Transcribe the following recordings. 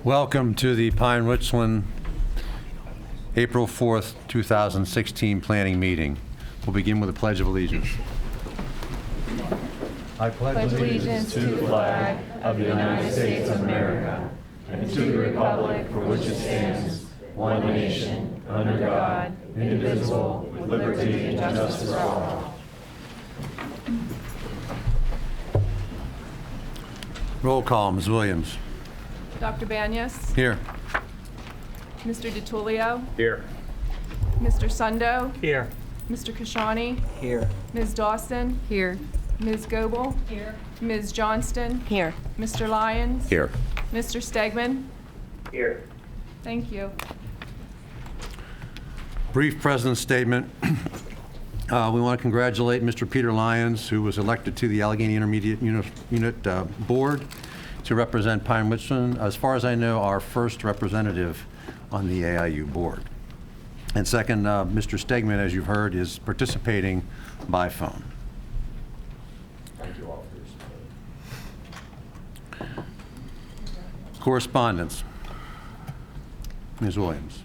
Welcome to the Pine-Richland April 4th, 2016 planning meeting. We'll begin with a Pledge of Allegiance. I pledge allegiance to the flag of the United States of America and to the republic for which it stands, one nation, under God, indivisible, with liberty and justice for all. Roll call, Ms. Williams. Dr. Banyas? Here. Mr. DiTullio? Here. Mr. Sundo? Here. Mr. Kashani? Here. Ms. Dawson? Here. Ms. Goebel? Here. Ms. Johnston? Here. Mr. Lyons? Here. Mr. Stegman? Here. Thank you. Brief President's statement. We want to congratulate Mr. Peter Lyons, who was elected to the Allegheny Intermediate Unit Board to represent Pine-Richland, as far as I know, our first representative on the AIU board. And second, Mr. Stegman, as you've heard, is participating by phone. Thank you all for your support. Correspondence. Ms. Williams.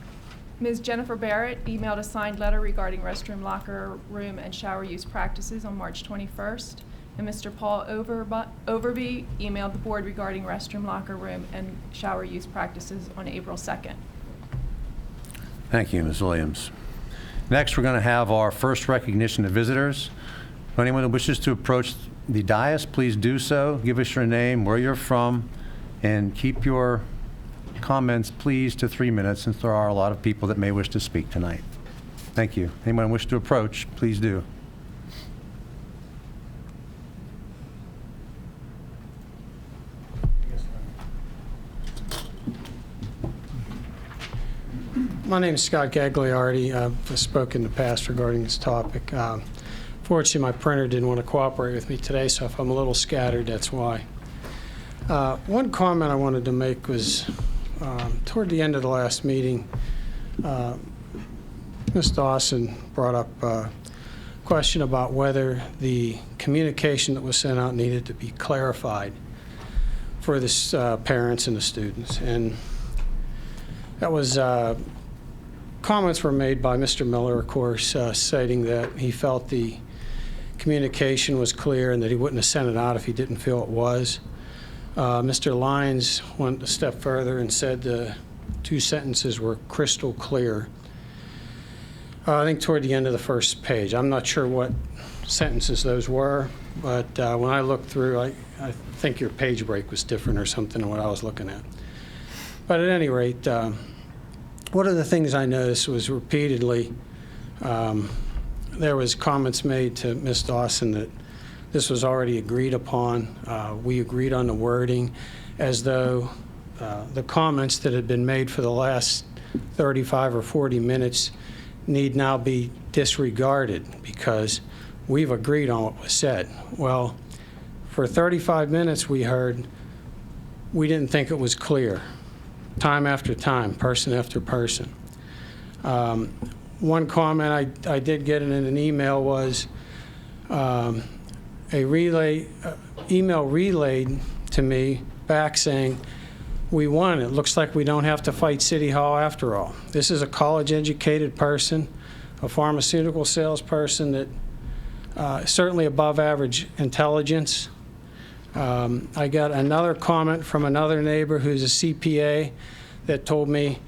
Ms. Jennifer Barrett emailed a signed letter regarding restroom, locker room, and shower use practices on March 21st. And Mr. Paul Overby emailed the board regarding restroom, locker room, and shower use practices on April 2nd. Thank you, Ms. Williams. Next, we're going to have our first recognition of visitors. If anyone who wishes to approach the dais, please do so. Give us your name, where you're from, and keep your comments, please, to 3 minutes, since there are a lot of people that may wish to speak tonight. Thank you. Anyone wish to approach, please do. My name is Scott Gagliardi. I've spoken in the past regarding this topic. Fortunately, my printer didn't want to cooperate with me today, so if I'm a little scattered, that's why. One comment I wanted to make was toward the end of the last meeting, Ms. Dawson brought up a question about whether the communication that was sent out needed to be clarified for the parents and the students. And that was comments were made by Mr. Miller, of course, stating that he felt the communication was clear and that he wouldn't have sent it out if he didn't feel it was. Mr. Lyons went a step further and said the two sentences were crystal clear. I think toward the end of the first page. I'm not sure what sentences those were, but when I looked through, I think your page break was different or something than what I was looking at. But at any rate, one of the things I noticed was repeatedly there was comments made to Ms. Dawson that this was already agreed upon. We agreed on the wording, as though the comments that had been made for the last 35 or 40 minutes need now be disregarded because we've agreed on what was said. Well, for 35 minutes we heard we didn't think it was clear. Time after time, person after person. One comment I did get in an email was email relayed to me back saying, we won. It looks like we don't have to fight City Hall after all. This is a college-educated person, a pharmaceutical salesperson that certainly above average intelligence. I got another comment from another neighbor who's a CPA that told me,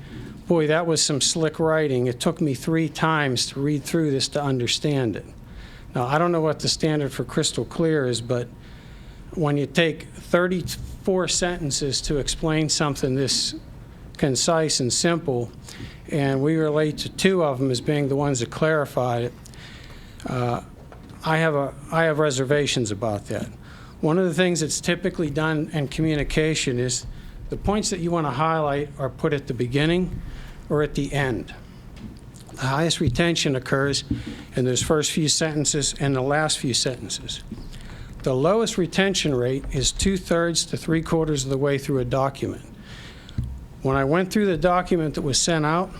boy, that was some slick writing. It took me 3 times to read through this to understand it. Now, I don't know what the standard for crystal clear is, but when you take 34 sentences to explain something this concise and simple, and we relate to 2 of them as being the ones that clarified it, I have reservations about that. One of the things that's typically done in communication is the points that you want to highlight are put at the beginning or at the end. The highest retention occurs in those first few sentences and the last few sentences. The lowest retention rate is 2/3 to 3/4 of the way through a document. When I went through the document that was sent out,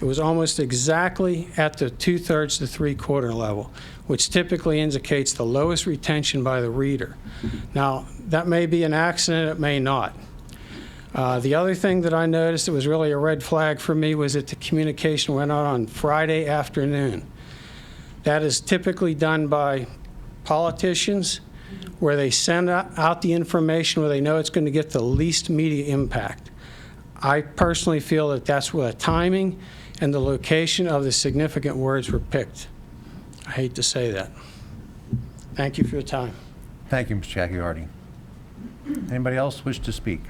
it was almost exactly at the 2/3 to 3/4 level, which typically indicates the lowest retention by the reader. Now, that may be an accident, it may not. The other thing that I noticed that was really a red flag for me was that the communication went out on Friday afternoon. That is typically done by politicians, where they send out the information where they know it's going to get the least media impact. I personally feel that that's where the timing and the location of the significant words were picked. I hate to say that. Thank you for your time. Thank you, Ms. Jackie Hardy. Anybody else wish to speak?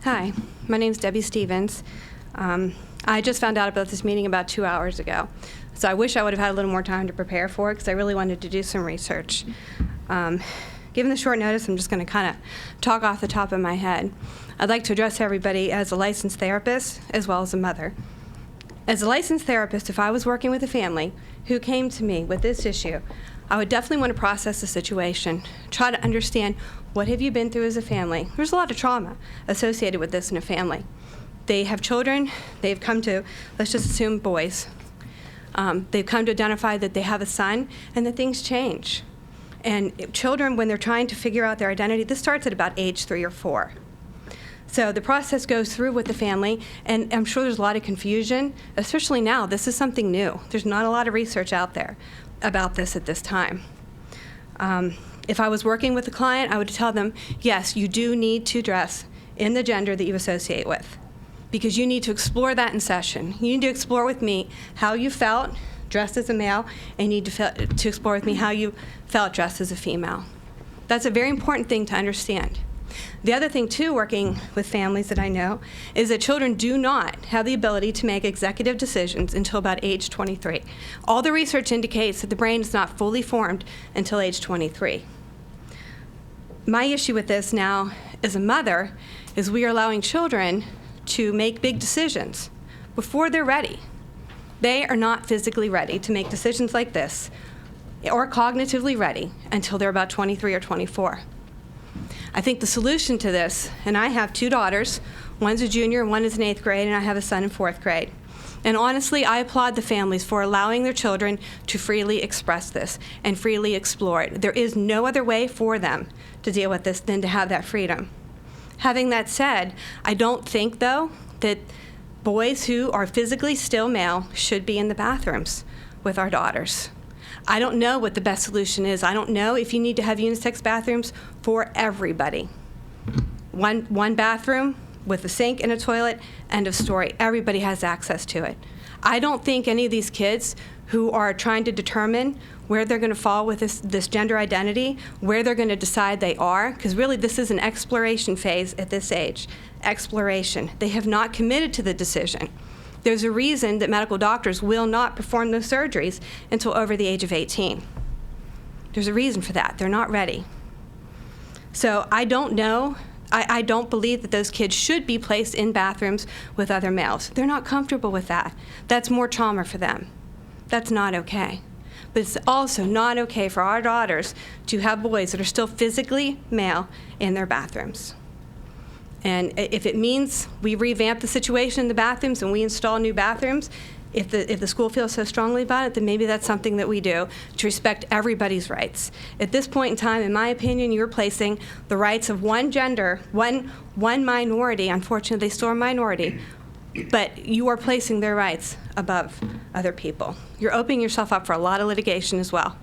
Hi, my name's Debbie Stevens. I just found out about this meeting about 2 hours ago, so I wish I would have had a little more time to prepare for it because I really wanted to do some research. Given the short notice, I'm just going to kind of talk off the top of my head. I'd like to address everybody as a licensed therapist as well as a mother. As a licensed therapist, if I was working with a family who came to me with this issue, I would definitely want to process the situation, try to understand what have you been through as a family. There's a lot of trauma associated with this in a family. They have children, they've come to, let's just assume boys. They've come to identify that they have a son and that things change. And children, when they're trying to figure out their identity, this starts at about age 3 or 4. So the process goes through with the family, and I'm sure there's a lot of confusion, especially now. This is something new. There's not a lot of research out there about this at this time. If I was working with a client, I would tell them, yes, you do need to dress in the gender that you associate with, because you need to explore that in session. You need to explore with me how you felt dressed as a male, and you need to explore with me how you felt dressed as a female. That's a very important thing to understand. The other thing, too, working with families that I know, is that children do not have the ability to make executive decisions until about age 23. All the research indicates that the brain is not fully formed until age 23. My issue with this now as a mother is we are allowing children to make big decisions before they're ready. They are not physically ready to make decisions like this or cognitively ready until they're about 23 or 24. I think the solution to this, and I have 2 daughters, one's a junior, one is in 8th grade, and I have a son in 4th grade. And honestly, I applaud the families for allowing their children to freely express this and freely explore it. There is no other way for them to deal with this than to have that freedom. Having that said, I don't think, though, that boys who are physically still male should be in the bathrooms with our daughters. I don't know what the best solution is. I don't know if you need to have unisex bathrooms for everybody. One bathroom with a sink and a toilet, end of story. Everybody has access to it. I don't think any of these kids who are trying to determine where they're going to fall with this gender identity, where they're going to decide they are, because really this is an exploration phase at this age. Exploration. They have not committed to the decision. There's a reason that medical doctors will not perform those surgeries until over the age of 18. There's a reason for that. They're not ready. So I don't know. I don't believe that those kids should be placed in bathrooms with other males. They're not comfortable with that. That's more trauma for them. That's not okay. But it's also not okay for our daughters to have boys that are still physically male in their bathrooms. And if it means we revamp the situation in the bathrooms and we install new bathrooms, if the school feels so strongly about it, then maybe that's something that we do to respect everybody's rights. At this point in time, in my opinion, you're placing the rights of one gender, one minority, unfortunately they still are a minority, but you are placing their rights above other people. You're opening yourself up for a lot of litigation as well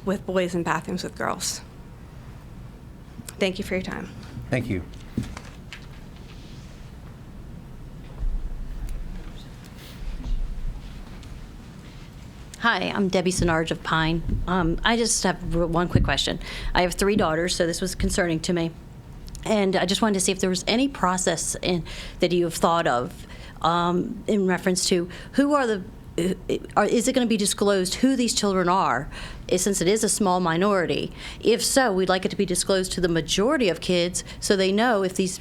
with boys in bathrooms with girls. Thank you for your time. Thank you. Hi, I'm Debbie Senarge of Pine. I just have one quick question. I have 3 daughters, so this was concerning to me. And I just wanted to see if there was any process that you have thought of in reference to who are the, is it going to be disclosed who these children are, since it is a small minority? If so, we'd like it to be disclosed to the majority of kids so they know if these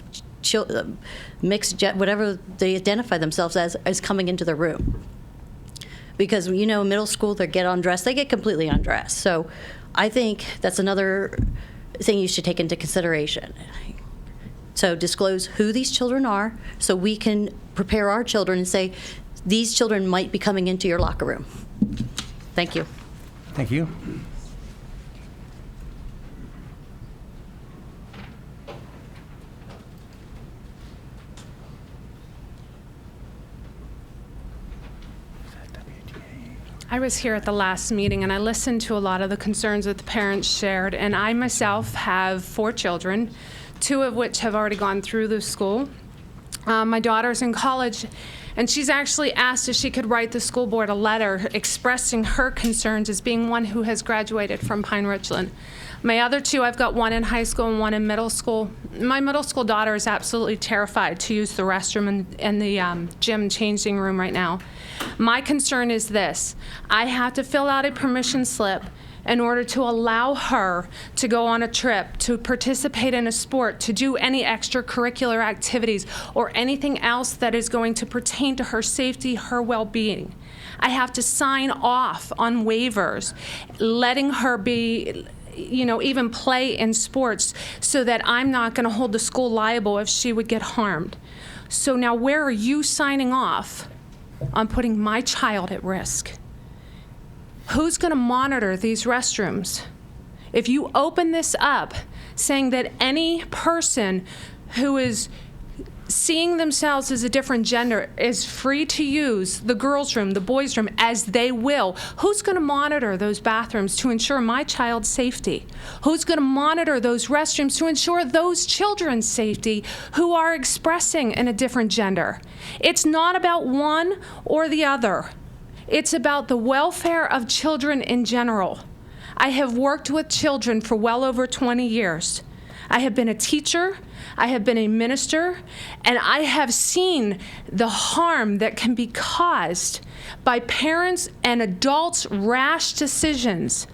mixed, whatever they identify themselves as, is coming into the room. Because, you know, in middle school, they get undressed. They get completely undressed. So I think that's another thing you should take into consideration. So disclose who these children are so we can prepare our children and say, these children might be coming into your locker room. Thank you. Thank you. I was here at the last meeting, and I listened to a lot of the concerns that the parents shared, and I myself have 4 children, 2 of which have already gone through the school. My daughter's in college, and she's actually asked if she could write the school board a letter expressing her concerns as being one who has graduated from Pine-Richland. My other 2, I've got one in high school and one in middle school. My middle school daughter is absolutely terrified to use the restroom and the gym changing room right now. My concern is this: I have to fill out a permission slip in order to allow her to go on a trip, to participate in a sport, to do any extracurricular activities, or anything else that is going to pertain to her safety, her well-being. I have to sign off on waivers, letting her be, even play in sports, so that I'm not going to hold the school liable if she would get harmed. So now, where are you signing off on putting my child at risk? Who's going to monitor these restrooms? If you open this up saying that any person who is seeing themselves as a different gender is free to use the girls' room, the boys' room, as they will, who's going to monitor those bathrooms to ensure my child's safety? Who's going to monitor those restrooms to ensure those children's safety who are expressing in a different gender? It's not about one or the other. It's about the welfare of children in general. I have worked with children for well over 20 years. I have been a teacher, I have been a minister, and I have seen the harm that can be caused by parents and adults' rash decisions.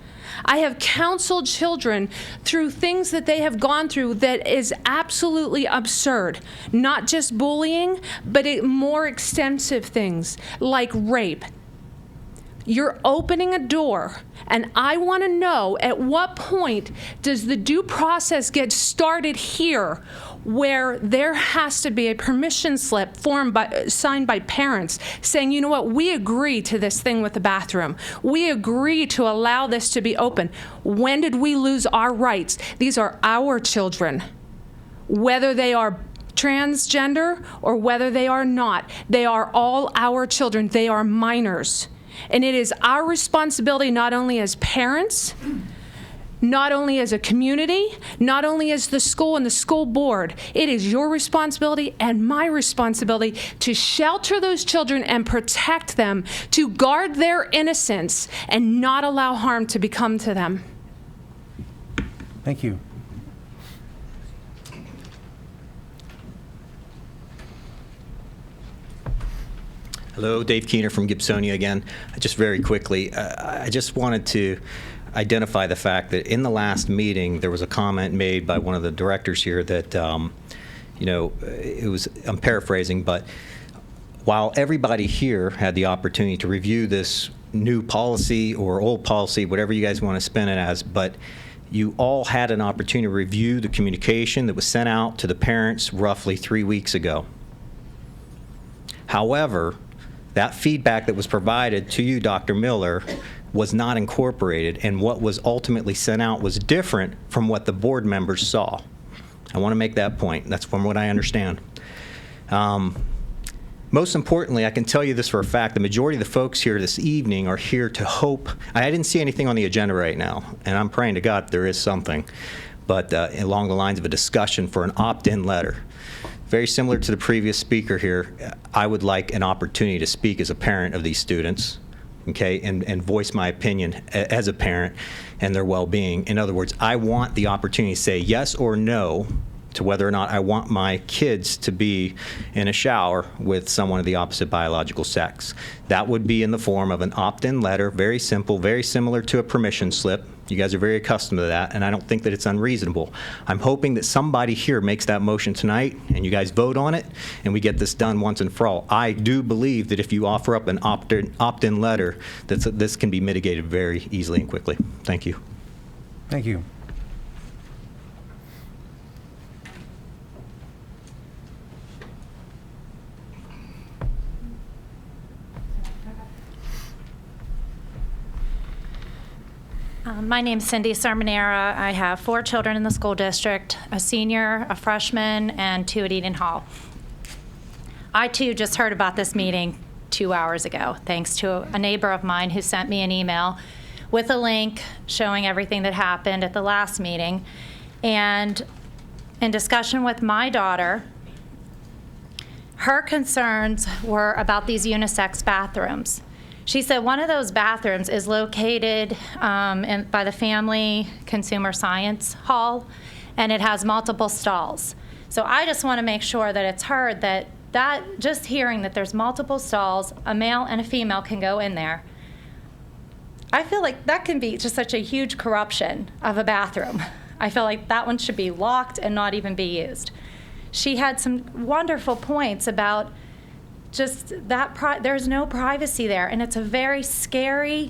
I have counseled children through things that they have gone through that is absolutely absurd. Not just bullying, but more extensive things like rape. You're opening a door, and I want to know, at what point does the due process get started here, where there has to be a permission slip signed by parents saying, you know what, we agree to this thing with the bathroom. We agree to allow this to be open. When did we lose our rights? These are our children. Whether they are transgender or whether they are not, they are all our children. They are minors. And it is our responsibility, not only as parents, not only as a community, not only as the school and the school board. It is your responsibility and my responsibility to shelter those children and protect them, to guard their innocence and not allow harm to become to them. Thank you. Hello, Dave Keener from Gibsonia again. Just very quickly, I just wanted to identify the fact that in the last meeting, there was a comment made by one of the directors here that, I'm paraphrasing, but while everybody here had the opportunity to review this new policy or old policy, whatever you guys want to spin it as, but you all had an opportunity to review the communication that was sent out to the parents roughly 3 weeks ago. However, that feedback that was provided to you, Dr. Miller, was not incorporated, and what was ultimately sent out was different from what the board members saw. I want to make that point. That's from what I understand. Most importantly, I can tell you this for a fact, the majority of the folks here this evening are here to hope. I didn't see anything on the agenda right now, and I'm praying to God there is something, but along the lines of a discussion for an opt-in letter. Very similar to the previous speaker here, I would like an opportunity to speak as a parent of these students, okay, and voice my opinion as a parent and their well-being. In other words, I want the opportunity to say yes or no to whether or not I want my kids to be in a shower with someone of the opposite biological sex. That would be in the form of an opt-in letter, very simple, very similar to a permission slip. You guys are very accustomed to that, and I don't think that it's unreasonable. I'm hoping that somebody here makes that motion tonight, and you guys vote on it, and we get this done once and for all. I do believe that if you offer up an opt-in letter, that this can be mitigated very easily and quickly. Thank you. Thank you. My name's Cindy Sermonera. I have 4 children in the school district, a senior, a freshman, and 2 at Eden Hall. I, too, just heard about this meeting 2 hours ago, thanks to a neighbor of mine who sent me an email with a link showing everything that happened at the last meeting. And in discussion with my daughter, her concerns were about these unisex bathrooms. She said one of those bathrooms is located by the Family Consumer Science Hall, and it has multiple stalls. So I just want to make sure that it's heard that just hearing that there's multiple stalls, a male and a female can go in there. I feel like that can be just such a huge corruption of a bathroom. I feel like that one should be locked and not even be used. She had some wonderful points about just that there's no privacy there, and it's a very scary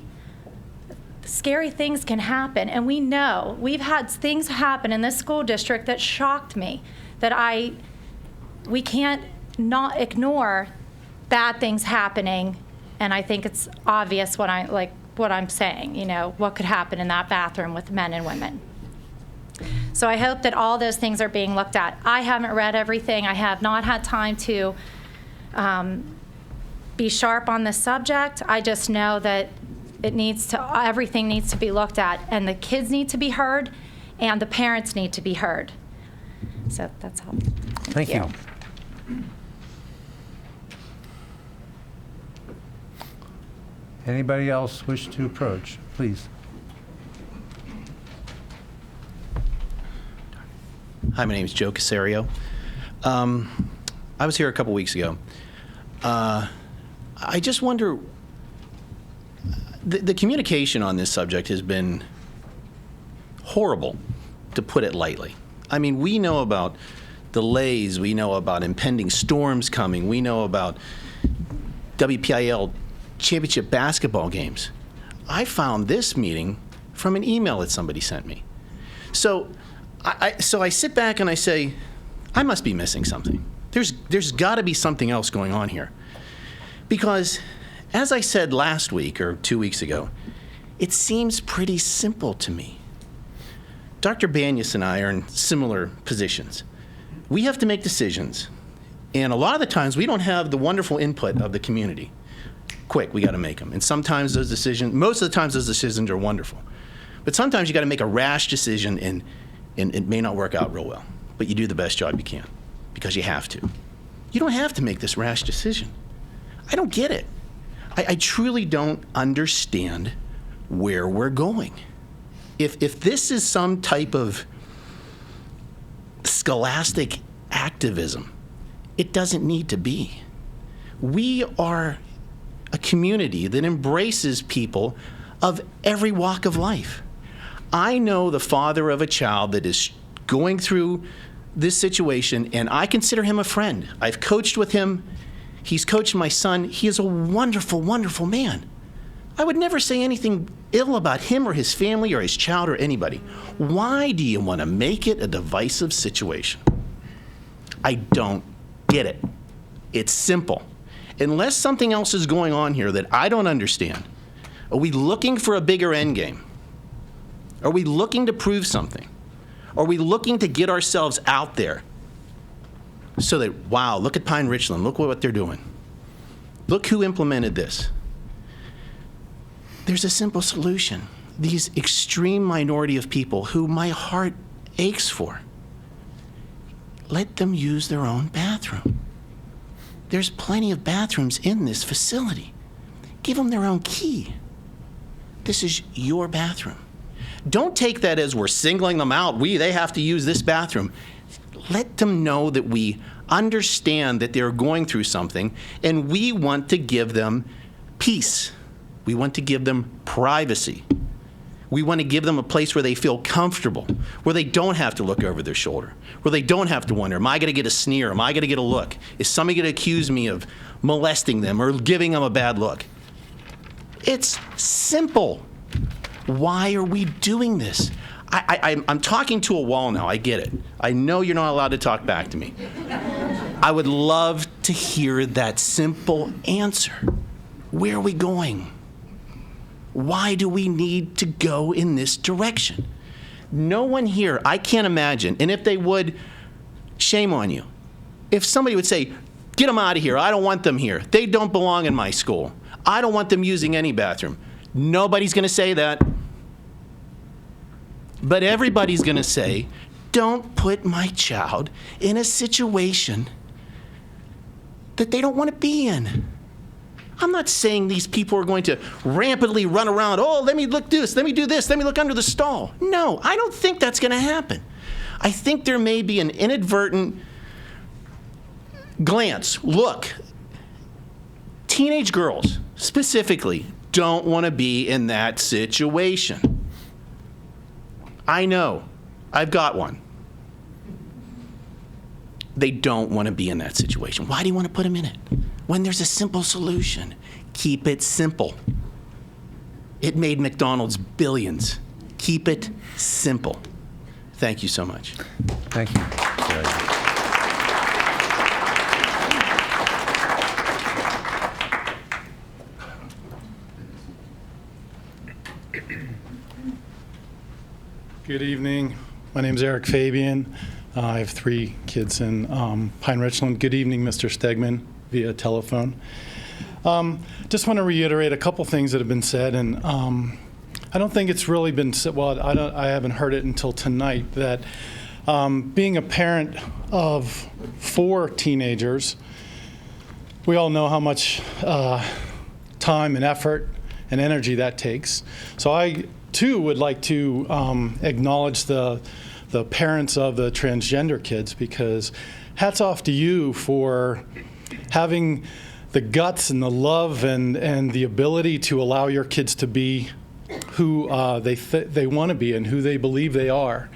things can happen. And we know, we've had things happen in this school district that shocked me, that we can't not ignore bad things happening, and I think it's obvious what I'm saying, what could happen in that bathroom with men and women. So I hope that all those things are being looked at. I haven't read everything. I have not had time to be sharp on this subject. I just know that everything needs to be looked at, and the kids need to be heard, and the parents need to be heard. So that's all. Thank you. Anybody else wish to approach? Please. Hi, my name is Joe Casario. I was here a couple weeks ago. I just wonder, the communication on this subject has been horrible, to put it lightly. I mean, we know about delays, we know about impending storms coming, we know about WPIL championship basketball games. I found this meeting from an email that somebody sent me. So I sit back and I say, I must be missing something. There's got to be something else going on here. Because, as I said last week or 2 weeks ago, it seems pretty simple to me. Dr. Banyas and I are in similar positions. We have to make decisions, and a lot of the times we don't have the wonderful input of the community. Quick, we got to make them. And sometimes those decisions, most of the times those decisions are wonderful. But sometimes you got to make a rash decision, and it may not work out real well. But you do the best job you can, because you have to. You don't have to make this rash decision. I don't get it. I truly don't understand where we're going. If this is some type of scholastic activism, it doesn't need to be. We are a community that embraces people of every walk of life. I know the father of a child that is going through this situation, and I consider him a friend. I've coached with him. He's coached my son. He is a wonderful, wonderful man. I would never say anything ill about him or his family or his child or anybody. Why do you want to make it a divisive situation? I don't get it. It's simple. Unless something else is going on here that I don't understand, are we looking for a bigger end game? Are we looking to prove something? Are we looking to get ourselves out there so that, wow, look at Pine-Richland, look what they're doing. Look who implemented this. There's a simple solution. These extreme minority of people who my heart aches for, let them use their own bathroom. There's plenty of bathrooms in this facility. Give them their own key. This is your bathroom. Don't take that as we're singling them out. They have to use this bathroom. Let them know that we understand that they're going through something, and we want to give them peace. We want to give them privacy. We want to give them a place where they feel comfortable, where they don't have to look over their shoulder, where they don't have to wonder, am I going to get a sneer? Am I going to get a look? Is somebody going to accuse me of molesting them or giving them a bad look? It's simple. Why are we doing this? I'm talking to a wall now. I get it. I know you're not allowed to talk back to me. I would love to hear that simple answer. Where are we going? Why do we need to go in this direction? No one here, I can't imagine, and if they would, shame on you. If somebody would say, get them out of here, I don't want them here. They don't belong in my school. I don't want them using any bathroom. Nobody's going to say that. But everybody's going to say, don't put my child in a situation that they don't want to be in. I'm not saying these people are going to rampantly run around, oh, let me look this, let me do this, let me look under the stall. No, I don't think that's going to happen. I think there may be an inadvertent glance. Look, teenage girls specifically don't want to be in that situation. I know. I've got one. They don't want to be in that situation. Why do you want to put them in it? When there's a simple solution. Keep it simple. It made McDonald's billions. Keep it simple. Thank you so much. Thank you. Good evening. My name is Eric Fabian. I have 3 kids in Pine-Richland. Good evening, Mr. Stegman, via telephone. Just want to reiterate a couple things that have been said, and I don't think it's really been said, well, I haven't heard it until tonight, that being a parent of 4 teenagers, we all know how much time and effort and energy that takes. So I, too, would like to acknowledge the parents of the transgender kids, because hats off to you for having the guts and the love and the ability to allow your kids to be who they want to be and who they believe they are.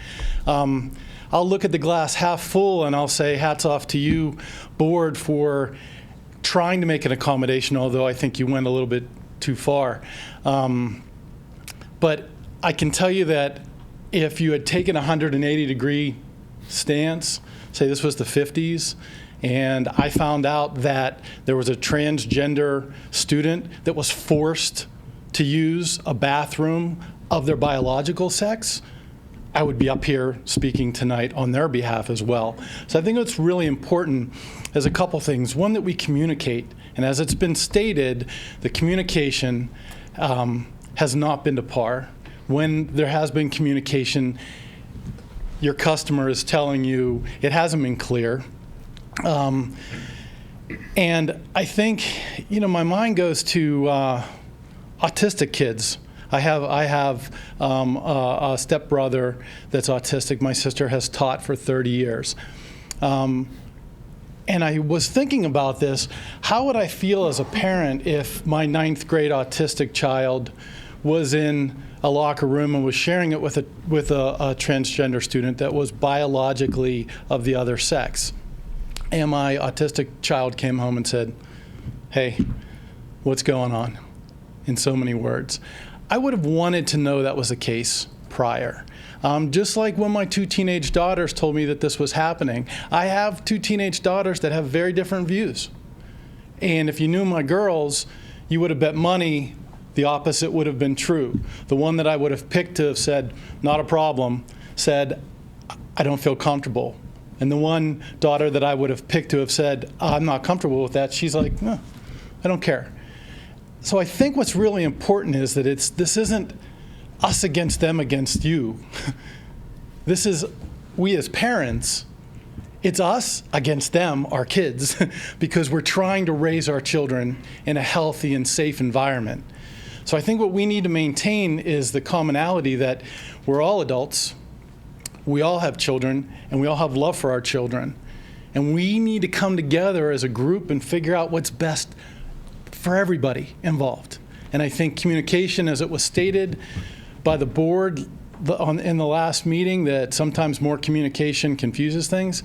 I'll look at the glass half full and I'll say hats off to you, board, for trying to make an accommodation, although I think you went a little bit too far. But I can tell you that if you had taken a 180-degree stance, say this was the 50s, and I found out that there was a transgender student that was forced to use a bathroom of their biological sex, I would be up here speaking tonight on their behalf as well. So I think what's really important is a couple things. One, that we communicate, and as it's been stated, the communication has not been to par. When there has been communication, your customer is telling you it hasn't been clear. And I think, my mind goes to autistic kids. I have a stepbrother that's autistic. My sister has taught for 30 years. And I was thinking about this. How would I feel as a parent if my 9th grade autistic child was in a locker room and was sharing it with a transgender student that was biologically of the other sex? And my autistic child came home and said, hey, what's going on? In so many words. I would have wanted to know that was the case prior. Just like when my 2 teenage daughters told me that this was happening. I have 2 teenage daughters that have very different views. And if you knew my girls, you would have bet money the opposite would have been true. The one that I would have picked to have said, not a problem, said, I don't feel comfortable. And the one daughter that I would have picked to have said, I'm not comfortable with that, she's like, no, I don't care. So I think what's really important is that this isn't us against them against you. This is we as parents. It's us against them, our kids, because we're trying to raise our children in a healthy and safe environment. So I think what we need to maintain is the commonality that we're all adults, we all have children, and we all have love for our children. And we need to come together as a group and figure out what's best for everybody involved. And I think communication, as it was stated by the board in the last meeting, that sometimes more communication confuses things.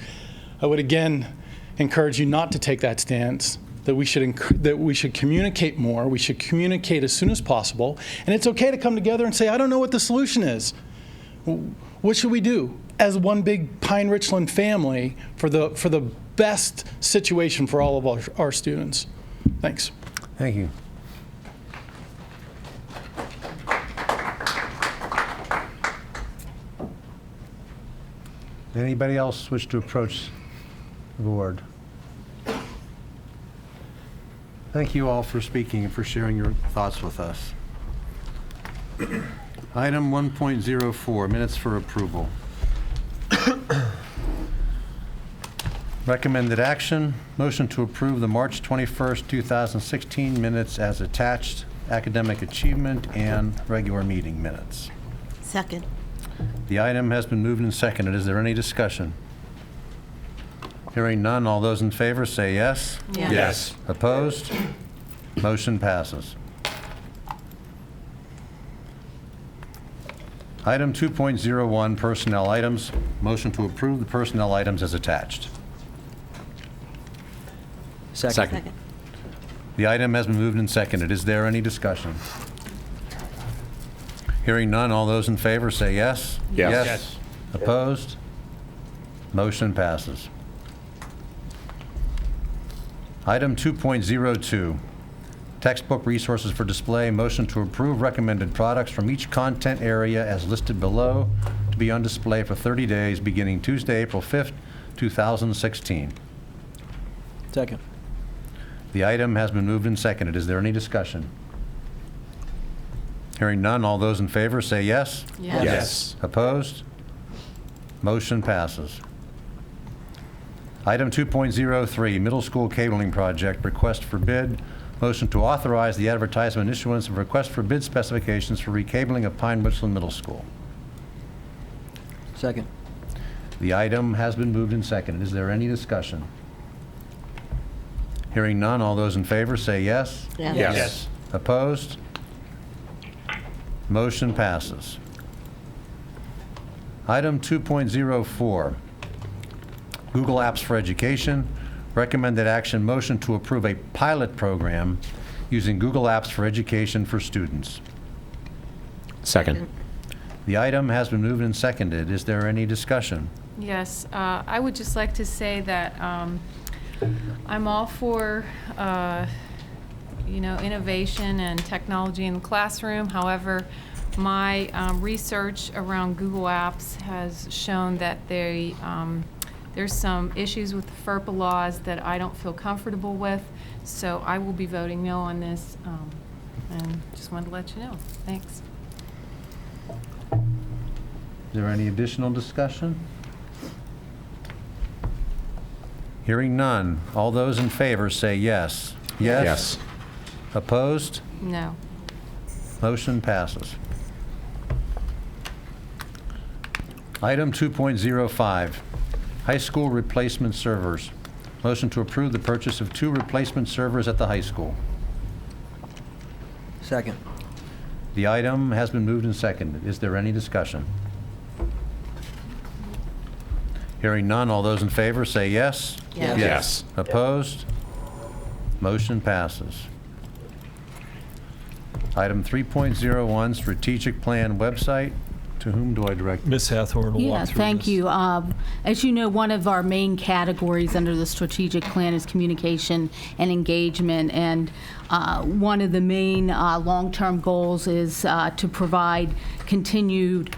I would again encourage you not to take that stance, that we should communicate more. We should communicate as soon as possible. And it's okay to come together and say, I don't know what the solution is. What should we do as one big Pine-Richland family for the best situation for all of our students? Thanks. Thank you. Anybody else wish to approach the board? Thank you all for speaking and for sharing your thoughts with us. Item 1.04, minutes for approval. Recommended action, motion to approve the March 21st, 2016 minutes as attached, academic achievement and regular meeting minutes. Second. The item has been moved and seconded. Is there any discussion? Hearing none, all those in favor say yes. Yes. Opposed? Motion passes. Item 2.01, personnel items. Motion to approve the personnel items as attached. Second. The item has been moved and seconded. Is there any discussion? Hearing none, all those in favor say yes. Yes. Opposed? Motion passes. Item 2.02, textbook resources for display. Motion to approve recommended products from each content area as listed below to be on display for 30 days beginning Tuesday, April 5th, 2016. Second. The item has been moved and seconded. Is there any discussion? Hearing none, all those in favor say yes. Yes. Opposed? Motion passes. Item 2.03, middle school cabling project, request for bid. Motion to authorize the advertisement and issuance of request for bid specifications for recabling of Pine-Richland Middle School. Second. The item has been moved and seconded. Is there any discussion? Hearing none, all those in favor say yes. Yes. Opposed? Motion passes. Item 2.04, Google Apps for Education. Recommended action, motion to approve a pilot program using Google Apps for Education for students. Second. The item has been moved and seconded. Is there any discussion? Yes, I would just like to say that I'm all for, innovation and technology in the classroom. However, my research around Google Apps has shown that there's some issues with the FERPA laws that I don't feel comfortable with, so I will be voting no on this, and just wanted to let you know. Thanks. Is there any additional discussion? Hearing none. All those in favor say yes. Yes. Opposed? No. Motion passes. Item 2.05, high school replacement servers. Motion to approve the purchase of 2 replacement servers at the high school. Second. The item has been moved and seconded. Is there any discussion? Hearing none, all those in favor say yes. Yes. Opposed? Motion passes. Item 3.01, strategic plan website. To whom do I direct? Ms. Hathorn will walk through Thank this. you. As you know, one of our main categories under the strategic plan is communication and engagement, and one of the main long-term goals is to provide continued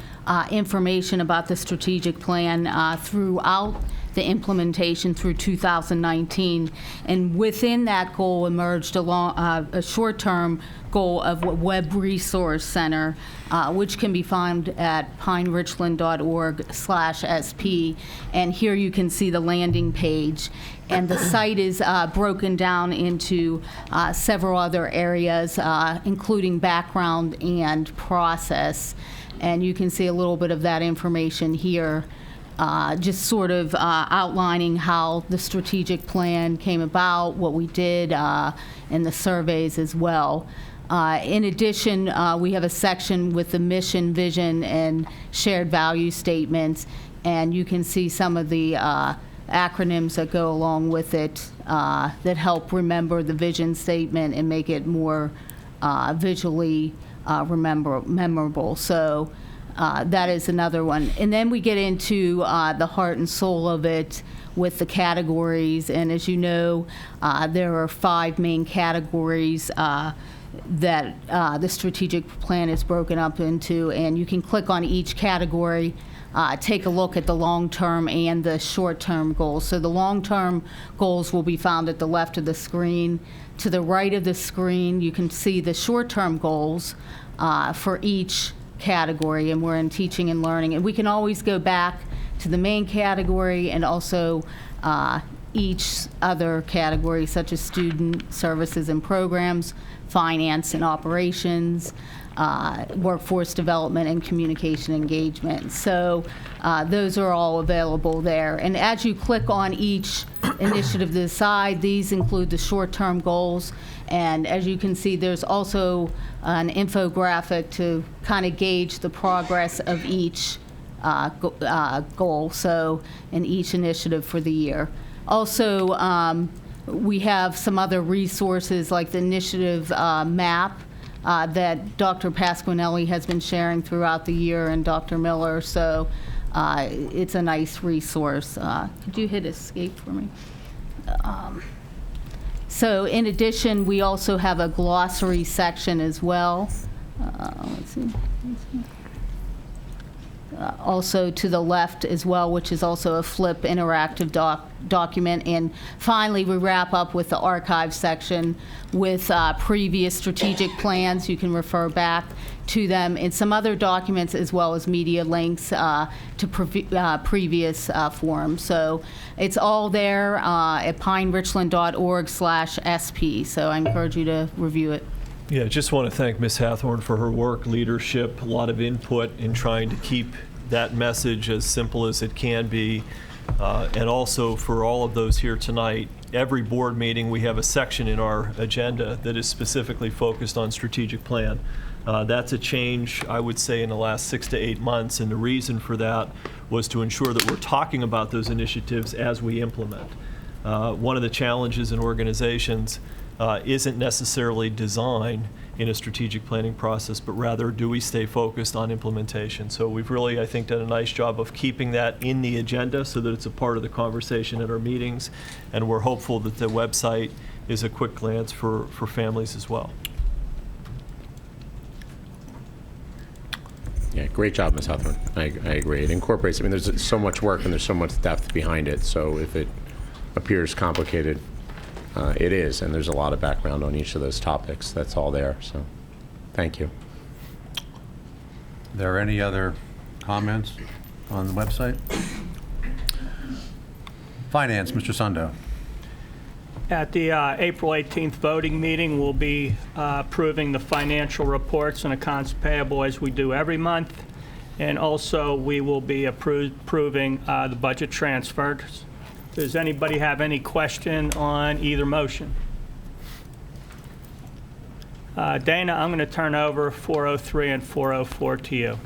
information about the strategic plan throughout the implementation through 2019. And within that goal emerged a short-term goal of a web resource center, which can be found at pinerichland.org/SP. And here you can see the landing page. And the site is broken down into several other areas, including background and process. And you can see a little bit of that information here. Just sort of outlining how the strategic plan came about, what we did, and the surveys as well. In addition, we have a section with the mission, vision, and shared value statements, and you can see some of the acronyms that go along with it that help remember the vision statement and make it more visually memorable. So that is another one. And then we get into the heart and soul of it with the categories. And as you know, there are 5 main categories that the strategic plan is broken up into. And you can click on each category take a look at the long-term and the short-term goals. So the long-term goals will be found at the left of the screen. To the right of the screen, you can see the short-term goals for each category, and we're in teaching and learning. And we can always go back to the main category and also each other category, such as student services and programs, finance and operations, workforce development, and communication engagement. So those are all available there. And as you click on each initiative to the side, these include the short-term goals. And as you can see, there's also an infographic to kind of gauge the progress of each goal, so in each initiative for the year. Also, we have some other resources like the initiative map that Dr. Pasquinelli has been sharing throughout the year, and Dr. Miller, so it's a nice resource. Could you hit escape for me? So in addition, we also have a glossary section as well. Let's see. Also to the left as well, which is also a flip interactive document. And finally, we wrap up with the archive section with previous strategic plans. You can refer back to them, and some other documents as well as media links to previous forums. So it's all there at pine-richland.org/SP. So I encourage you to review it. Yeah, just want to thank Ms. Hathorn for her work, leadership, a lot of input in trying to keep that message as simple as it can be, and also for all of those here tonight. Every board meeting, we have a section in our agenda that is specifically focused on strategic plan. That's a change, I would say, in the last 6 to 8 months, and the reason for that was to ensure that we're talking about those initiatives as we implement. One of the challenges in organizations isn't necessarily design in a strategic planning process, but rather do we stay focused on implementation. So we've really, I think, done a nice job of keeping that in the agenda so that it's a part of the conversation at our meetings, and we're hopeful that the website is a quick glance for families as well. Yeah, great job, Ms. Hawthorne. I agree. It incorporates, I mean, there's so much work and there's so much depth behind it, so if it appears complicated, it is, and there's a lot of background on each of those topics. That's all there, so thank you. Are there any other comments on the website? Finance, Mr. Sundo. At the April 18th voting meeting, we'll be approving the financial reports and accounts payable as we do every month. And also, we will be approving the budget transfers. Does anybody have any question on either motion? Dana, I'm going to turn over 403 and 404 to you.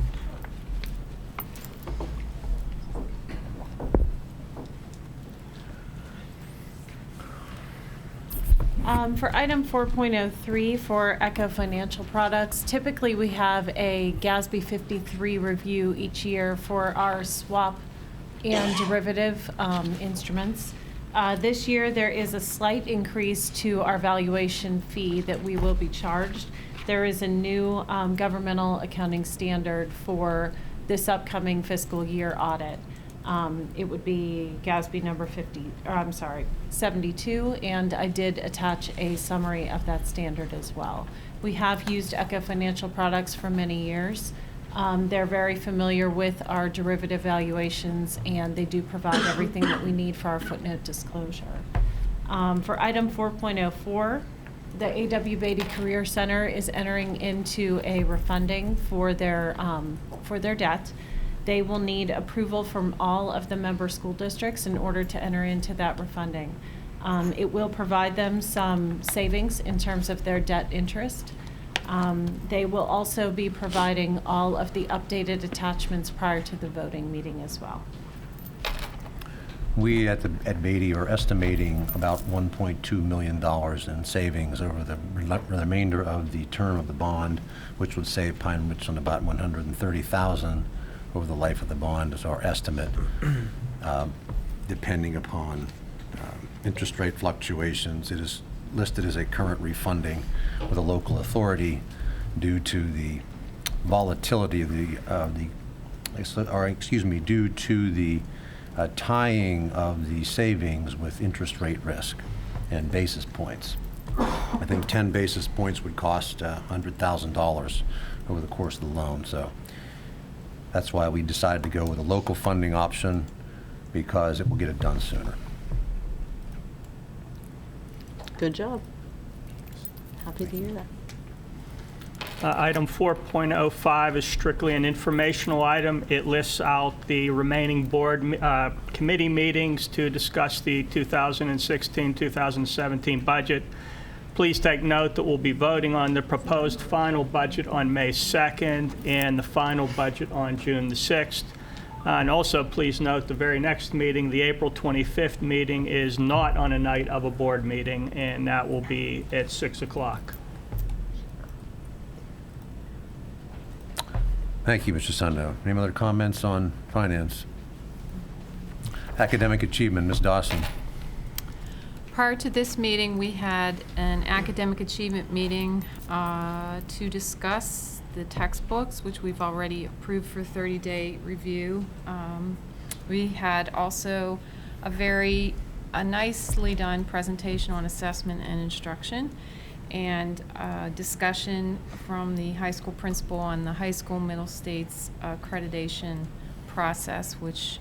For item 4.03 for Echo Financial Products, typically we have a GASB 53 review each year for our swap and derivative instruments. This year there is a slight increase to our valuation fee that we will be charged. There is a new governmental accounting standard for this upcoming fiscal year audit. It would be GASB number 72, and I did attach a summary of that standard as well. We have used Echo Financial Products for many years. They're very familiar with our derivative valuations, and they do provide everything that we need for our footnote disclosure. For item 4.04, the A.W. Beatty Career Center is entering into a refunding for their debt. They will need approval from all of the member school districts in order to enter into that refunding. It will provide them some savings in terms of their debt interest. They will also be providing all of the updated attachments prior to the voting meeting as well. We at Beatty are estimating about $1.2 million in savings over the remainder of the term of the bond, which would save Pine-Richland about $130,000 over the life of the bond is our estimate, depending upon interest rate fluctuations. It is listed as a current refunding with a local authority due to the volatility of the due to the tying of the savings with interest rate risk and basis points. I think 10 basis points would cost $100,000 over the course of the loan. So that's why we decided to go with a local funding option, because it will get it done sooner. Good job. Happy to hear that. Item 4.05 is strictly an informational item. It lists out the remaining board committee meetings to discuss the 2016-2017 budget. Please take note that we'll be voting on the proposed final budget on May 2nd and the final budget on June the 6th. And also, please note the very next meeting, the April 25th meeting, is not on a night of a board meeting, and that will be at 6 o'clock. Thank you, Mr. Sundo. Any other comments on finance? Academic achievement, Ms. Dawson. Prior to this meeting, we had an academic achievement meeting to discuss the textbooks, which we've already approved for 30-day review. We had also a nicely done presentation on assessment and instruction, and discussion from the high school principal on the high school middle states accreditation process, which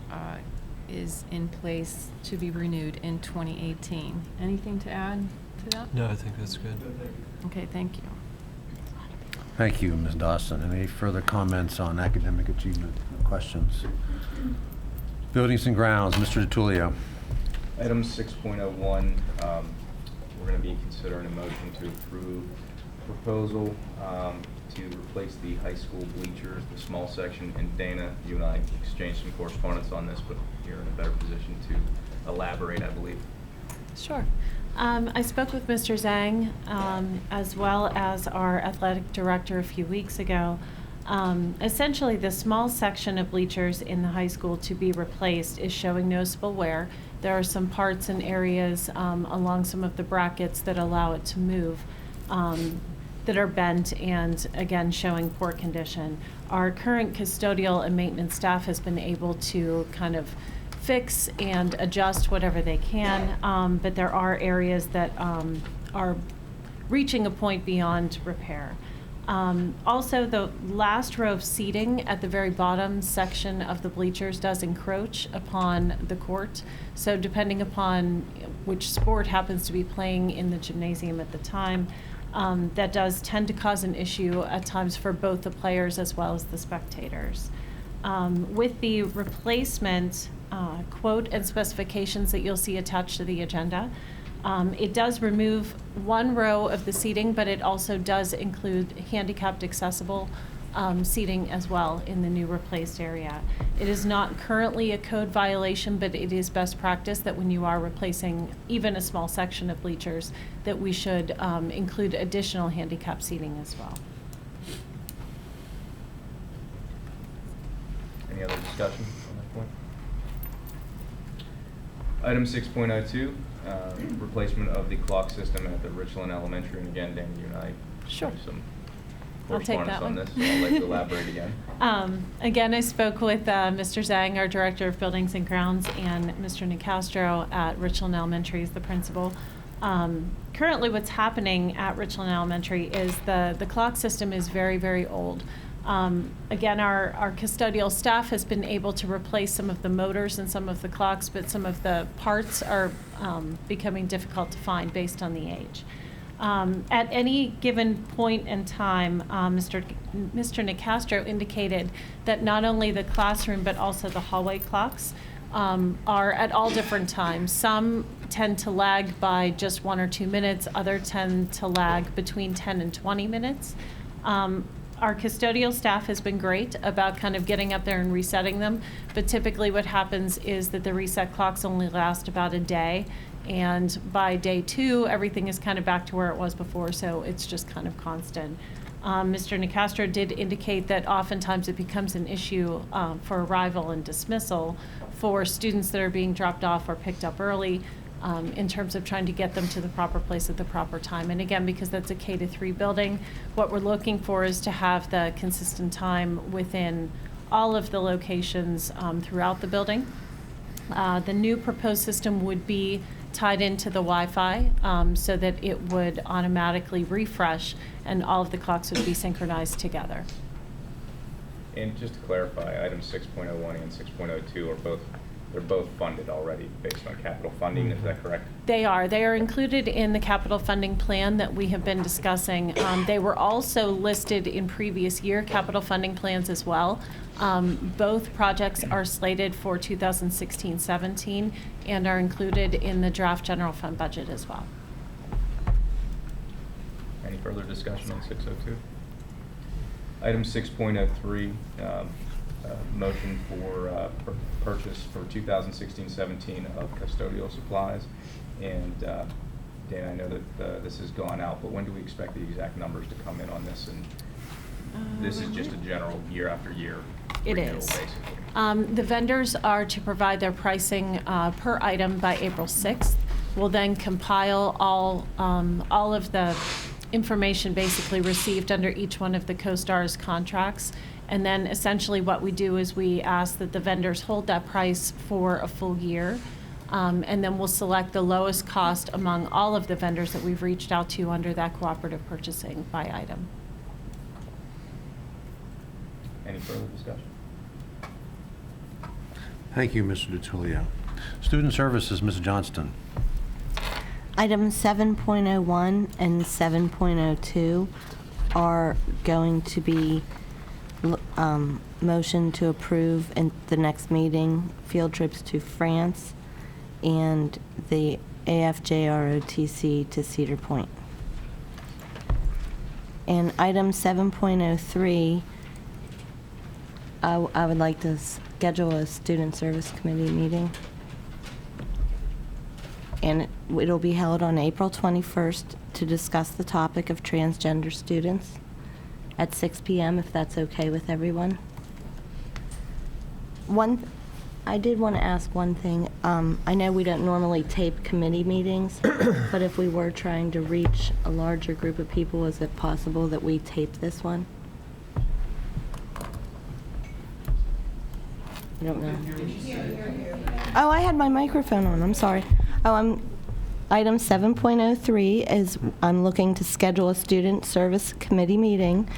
is in place to be renewed in 2018. Anything to add to that? No, I think that's good. Okay, thank you. Thank you, Ms. Dawson. Any further comments on academic achievement? Questions? Buildings and grounds, Mr. DiTullio. Item 6.01, we're going to be considering a motion to approve proposal to replace the high school bleachers, the small section. And Dana, you and I exchanged some correspondence on this, but you're in a better position to elaborate, I believe. Sure. I spoke with Mr. Zhang as well as our athletic director a few weeks ago. Essentially, the small section of bleachers in the high school to be replaced is showing noticeable wear. There are some parts and areas along some of the brackets that allow it to move that are bent and, again, showing poor condition. Our current custodial and maintenance staff has been able to kind of fix and adjust whatever they can, but there are areas that are reaching a point beyond repair. Also, the last row of seating at the very bottom section of the bleachers does encroach upon the court. So depending upon which sport happens to be playing in the gymnasium at the time, that does tend to cause an issue at times for both the players as well as the spectators. With the replacement quote and specifications that you'll see attached to the agenda, it does remove one row of the seating, but it also does include handicapped accessible seating as well in the new replaced area. It is not currently a code violation, but it is best practice that when you are replacing even a small section of bleachers, that we should include additional handicap seating as well. Any other discussion on that point? Item 6.02, replacement of the clock system at the Richland Elementary. And again, Dan, you and I have some I'll take correspondence that on one. this, so I'll let you elaborate again. Again, I spoke with Mr. Zhang, our Director of Buildings and Grounds, and Mr. Nicastro at Richland Elementary is the principal. Currently, what's happening at Richland Elementary is the clock system is very, very old. Again, our custodial staff has been able to replace some of the motors and some of the clocks, but some of the parts are becoming difficult to find based on the age. At any given point in time, Mr. Nicastro indicated that not only the classroom but also the hallway clocks are at all different times. Some tend to lag by just 1 or 2 minutes, others tend to lag between 10 and 20 minutes. Our custodial staff has been great about kind of getting up there and resetting them, but typically what happens is that the reset clocks only last about a day, and by day 2, everything is kind of back to where it was before, so it's just kind of constant. Mr. Nicastro did indicate that oftentimes it becomes an issue for arrival and dismissal for students that are being dropped off or picked up early, in terms of trying to get them to the proper place at the proper time. And again, because that's a K-3 building, what we're looking for is to have the consistent time within all of the locations throughout the building. The new proposed system would be tied into the Wi-Fi so that it would automatically refresh and all of the clocks would be synchronized together. And just to clarify, items 6.01 and 6.02 they're both funded already based on capital funding, is that correct? They are. They are included in the capital funding plan that we have been discussing. They were also listed in previous year capital funding plans as well. Both projects are slated for 2016-17 and are included in the draft general fund budget as well. Any further discussion on 602? Item 6.03, motion for purchase for 2016-17 of custodial supplies. And Dan, I know that this has gone out, but when do we expect the exact numbers to come in on this? And this is just a general year after year It renewal, is. basically. The vendors are to provide their pricing per item by April 6th. We'll then compile all of the information basically received under each one of the CoStar's contracts. And then essentially what we do is we ask that the vendors hold that price for a full year. And then we'll select the lowest cost among all of the vendors that we've reached out to under that cooperative purchasing by item. Any further discussion? Thank you, Mr. DiTullio. Student Services, Ms. Johnston. Items 7.01 and 7.02 are going to be motion to approve in the next meeting field trips to France and the AFJROTC to Cedar Point. And item 7.03, I would like to schedule a student service committee meeting. And it'll be held on April 21st to discuss the topic of transgender students at 6 p.m., if that's okay with everyone. I did want to ask one thing. I know we don't normally tape committee meetings, but if we were trying to reach a larger group of people, is it possible that we tape this one? I don't know. Oh, I had my microphone on. I'm sorry. Item 7.03 is I'm looking to schedule a student service committee meeting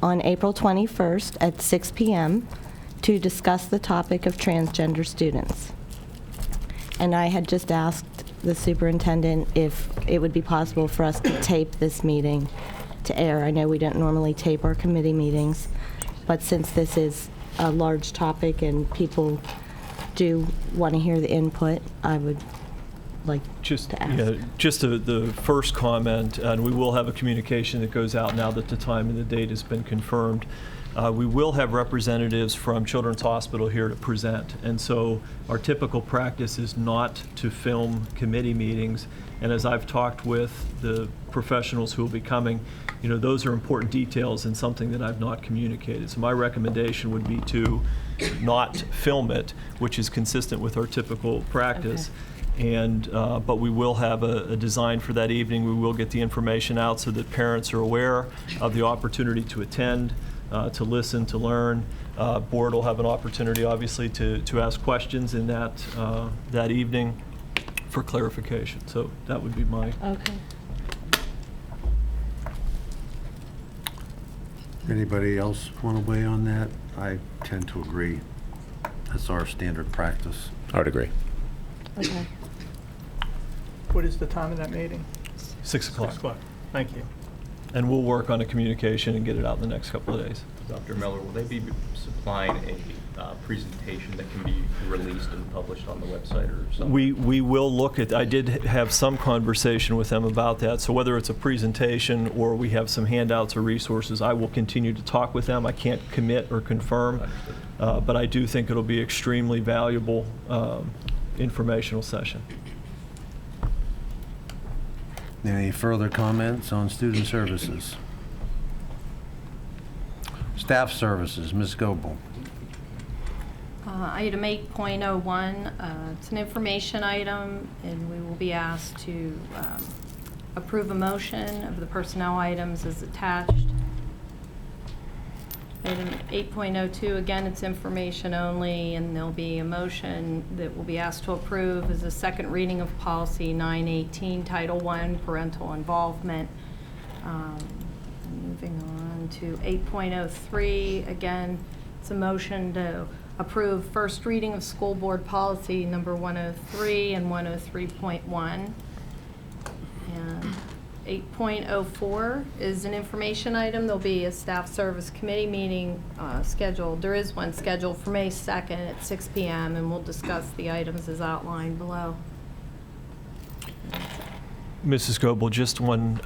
on April 21st at 6 p.m. to discuss the topic of transgender students. And I had just asked the superintendent if it would be possible for us to tape this meeting to air. I know we don't normally tape our committee meetings, but since this is a large topic and people do want to hear the input, I would like to ask. Yeah, just the first comment, and we will have a communication that goes out now that the time and the date has been confirmed. We will have representatives from Children's Hospital here to present, and so our typical practice is not to film committee meetings. And as I've talked with the professionals who will be coming, those are important details and something that I've not communicated. So my recommendation would be to not film it, which is consistent with our typical practice. Okay. But we will have a design for that evening. We will get the information out so that parents are aware of the opportunity to attend, to listen, to learn. Board will have an opportunity, obviously, to ask questions in that evening for clarification. So that would be my. Okay. Anybody else want to weigh on that? I tend to agree. That's our standard practice. I would agree. Okay. What is the time of that meeting? 6 o'clock. 6 o'clock. Thank you. And we'll work on a communication and get it out in the next couple of days. Dr. Miller, will they be supplying a presentation that can be released and published on the website or something? We will look at, I did have some conversation with them about that, so whether it's a presentation or we have some handouts or resources, I will continue to talk with them. I can't commit or confirm, but I do think it'll be extremely valuable informational session. Any further comments on student services? Staff services, Ms. Goebel. Item 8.01, it's an information item, and we will be asked to approve a motion of the personnel items as attached. Item 8.02, again, it's information only, and there'll be a motion that will be asked to approve as a second reading of Policy 918, Title I, Parental Involvement. Moving on to 8.03, again, it's a motion to approve first reading of School Board Policy Number 103 and 103.1. And 8.04 is an information item. There'll be a Staff Service Committee meeting scheduled. There is one scheduled for May 2nd at 6 p.m., and we'll discuss the items as outlined below. Mrs. Goebel, just one,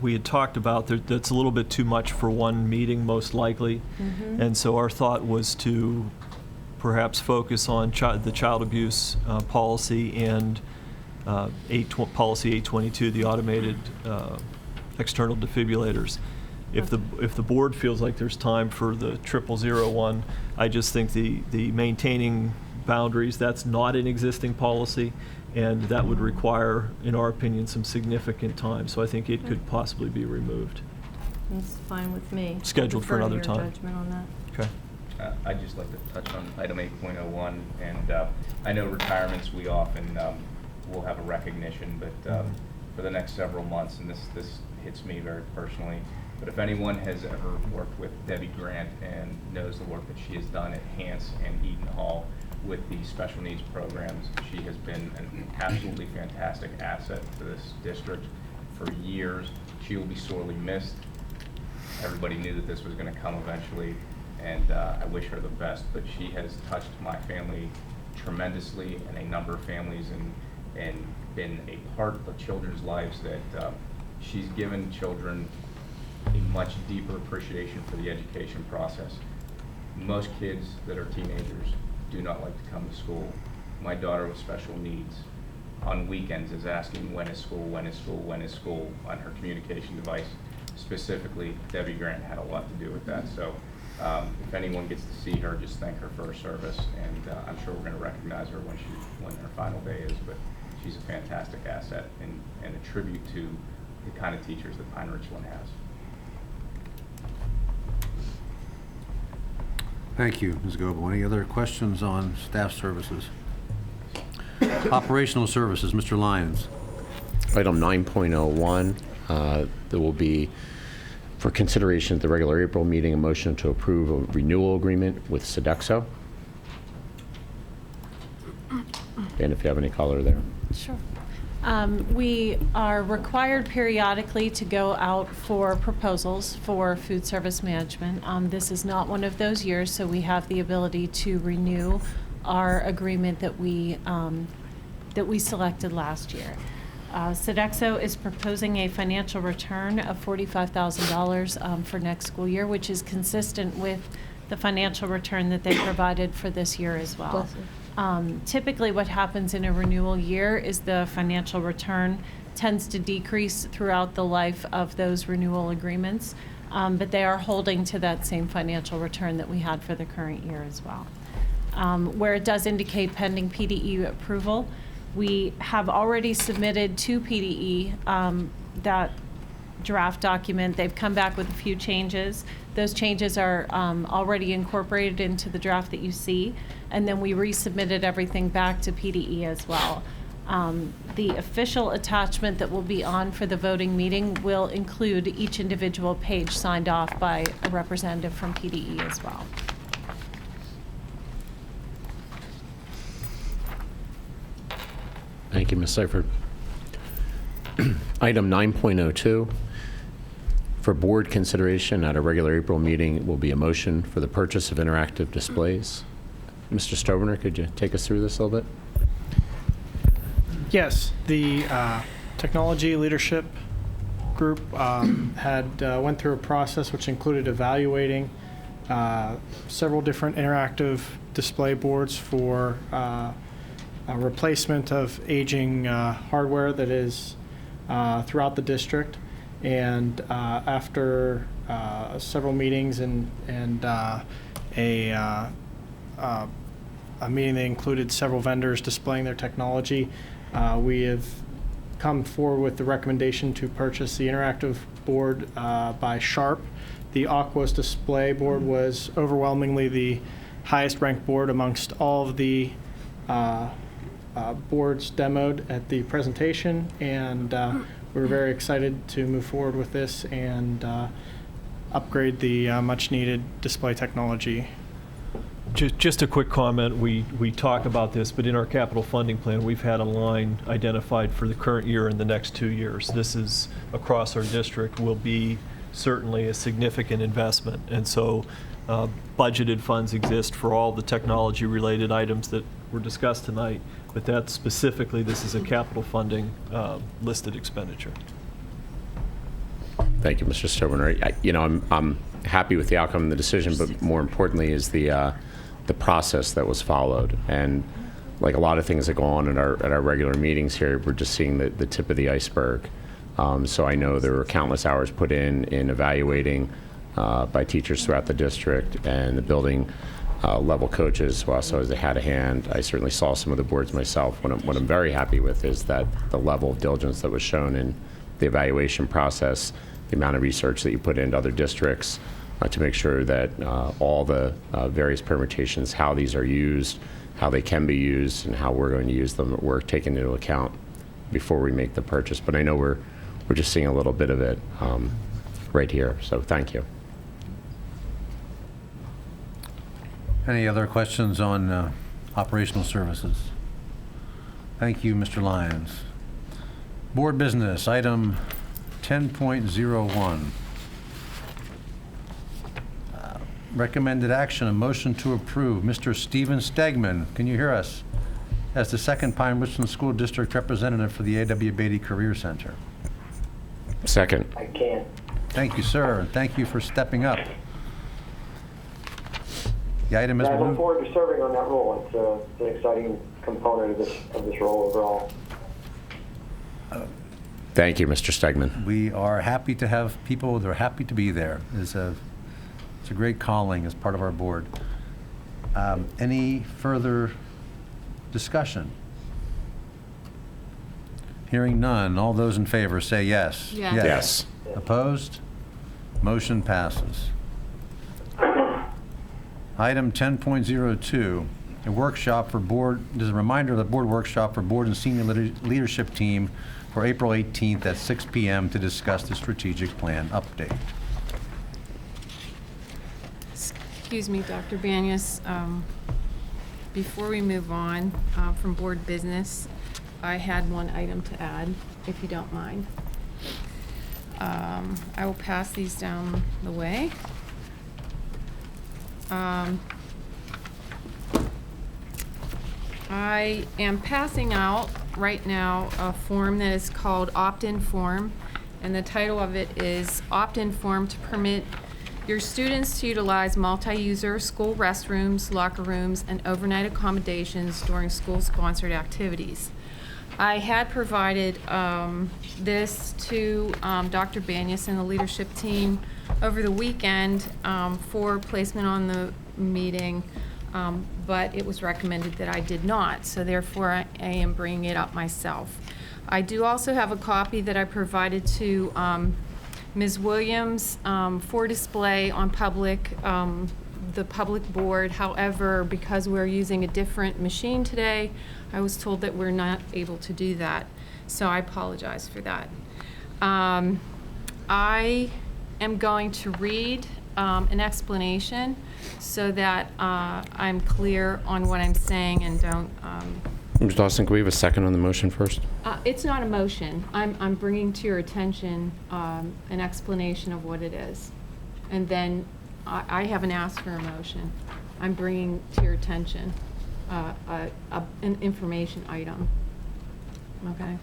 we had talked about that's a little bit too much for one meeting, most likely. Mm-hmm. And so our thought was to perhaps focus on the child abuse policy and Policy 822, the automated external defibrillators. If the board feels like there's time for the 0001, I just think the maintaining boundaries, that's not an existing policy, and that would require, in our opinion, some significant time. So I think it could possibly be removed. That's fine with me. Scheduled for another time. Defer to your judgment on that. Okay. I'd just like to touch on item 8.01, and I know retirements, we often will have a recognition, but for the next several months, and this hits me very personally, but if anyone has ever worked with Debbie Grant and knows the work that she has done at Hance and Eden Hall with the special needs programs, she has been an absolutely fantastic asset to this district for years. She will be sorely missed. Everybody knew that this was going to come eventually, and I wish her the best, but she has touched my family tremendously and a number of families, and been a part of children's lives that she's given children a much deeper appreciation for the education process. Most kids that are teenagers do not like to come to school. My daughter with special needs on weekends is asking when is school, when is school, when is school on her communication device. Specifically, Debbie Grant had a lot to do with that. So if anyone gets to see her, just thank her for her service, and I'm sure we're going to recognize her when her final day is. But she's a fantastic asset and a tribute to the kind of teachers that Pine-Richland has. Thank you, Ms. Goebel. Any other questions on staff services? Operational services, Mr. Lyons. Item 9.01, there will be, for consideration at the regular April meeting, a motion to approve a renewal agreement with Sodexo. And if you have any color there. Sure. We are required periodically to go out for proposals for food service management. This is not one of those years, so we have the ability to renew our agreement that we selected last year. Sodexo is proposing a financial return of $45,000 for next school year, which is consistent with the financial return that they provided for this year as well. Typically what happens in a renewal year is the financial return tends to decrease throughout the life of those renewal agreements, but they are holding to that same financial return that we had for the current year as well. Where it does indicate pending PDE approval, we have already submitted to PDE that draft document. They've come back with a few changes. Those changes are already incorporated into the draft that you see, and then we resubmitted everything back to PDE as well. The official attachment that will be on for the voting meeting will include each individual page signed off by a representative from PDE as well. Thank you, Ms. Seifert. Item 9.02, for board consideration at a regular April meeting will be a motion for the purchase of interactive displays. Mr. Stovener, could you take us through this a little bit? Yes, the technology leadership group went through a process which included evaluating several different interactive display boards for a replacement of aging hardware that is throughout the district. And after several meetings and a meeting that included several vendors displaying their technology, we have come forward with the recommendation to purchase the interactive board by Sharp. The Aquos display board was overwhelmingly the highest ranked board amongst all of the boards demoed at the presentation, and we're very excited to move forward with this and upgrade the much needed display technology. Just a quick comment. We talk about this, but in our capital funding plan, we've had a line identified for the current year and the next 2 years. This is across our district, will be certainly a significant investment. And so budgeted funds exist for all the technology-related items that were discussed tonight, but that specifically, this is a capital funding listed expenditure. Thank you, Mr. Stoberner. I'm happy with the outcome of the decision, but more importantly is the process that was followed. And like a lot of things that go on at our regular meetings here, we're just seeing the tip of the iceberg. So I know there were countless hours put in evaluating by teachers throughout the district, and the building level coaches who also had a hand. I certainly saw some of the boards myself. What I'm very happy with is that the level of diligence that was shown in the evaluation process, the amount of research that you put into other districts to make sure that all the various permutations, how these are used, how they can be used, and how we're going to use them, were taken into account before we make the purchase. But I know we're just seeing a little bit of it right here, so thank you. Any other questions on operational services? Thank you, Mr. Lyons. Board business, item 10.01. Recommended action, a motion to approve Mr. Steven Stegman, can you hear us, as the second Pine-Richland School District representative for the A.W. Beatty Career Center. Second. I can. Thank you, sir, and thank you for stepping up. The item is I look moved. forward to serving on that role. It's an exciting component of this role overall. Thank you, Mr. Stegman. We are happy to have people that are happy to be there. It's a great calling as part of our board. Any further discussion? Hearing none, all those in favor say yes. Yes. Yes. Opposed? Motion passes. Item 10.02, a workshop for board, this is a reminder of the board workshop for board and senior leadership team for April 18th at 6 p.m. to discuss the strategic plan update. Excuse me, Dr. Banyas. Before we move on from board business, I had one item to add, if you don't mind. I will pass these down the way. I am passing out right now a form that is called opt-in form, and the title of it is opt-in form to permit your students to utilize multi-user school restrooms, locker rooms, and overnight accommodations during school-sponsored activities. I had provided this to Dr. Banyas and the leadership team over the weekend for placement on the meeting, but it was recommended that I did not, so therefore I am bringing it up myself. I do also have a copy that I provided to Ms. Williams for display on the public board. However, because we're using a different machine today, I was told that we're not able to do that, so I apologize for that. I am going to read an explanation so that I'm clear on what I'm saying and don't... Ms. Dawson, can we have a second on the motion first? It's not a motion. I'm bringing to your attention an explanation of what it is. And then I haven't asked for a motion. I'm bringing to your attention an information item. Okay?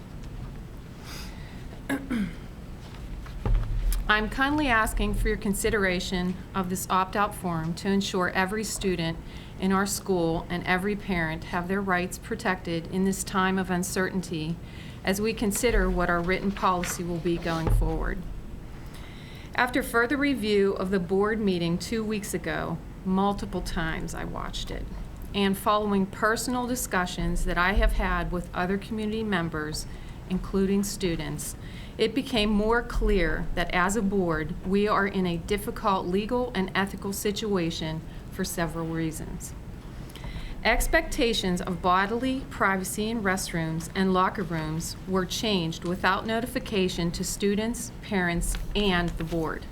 I'm kindly asking for your consideration of this opt-out form to ensure every student in our school and every parent have their rights protected in this time of uncertainty as we consider what our written policy will be going forward. After further review of the board meeting 2 weeks ago, multiple times I watched it, and following personal discussions that I have had with other community members including students, it became more clear that as a board, we are in a difficult legal and ethical situation for several reasons. Expectations of bodily privacy in restrooms and locker rooms were changed without notification to students, parents, and the board.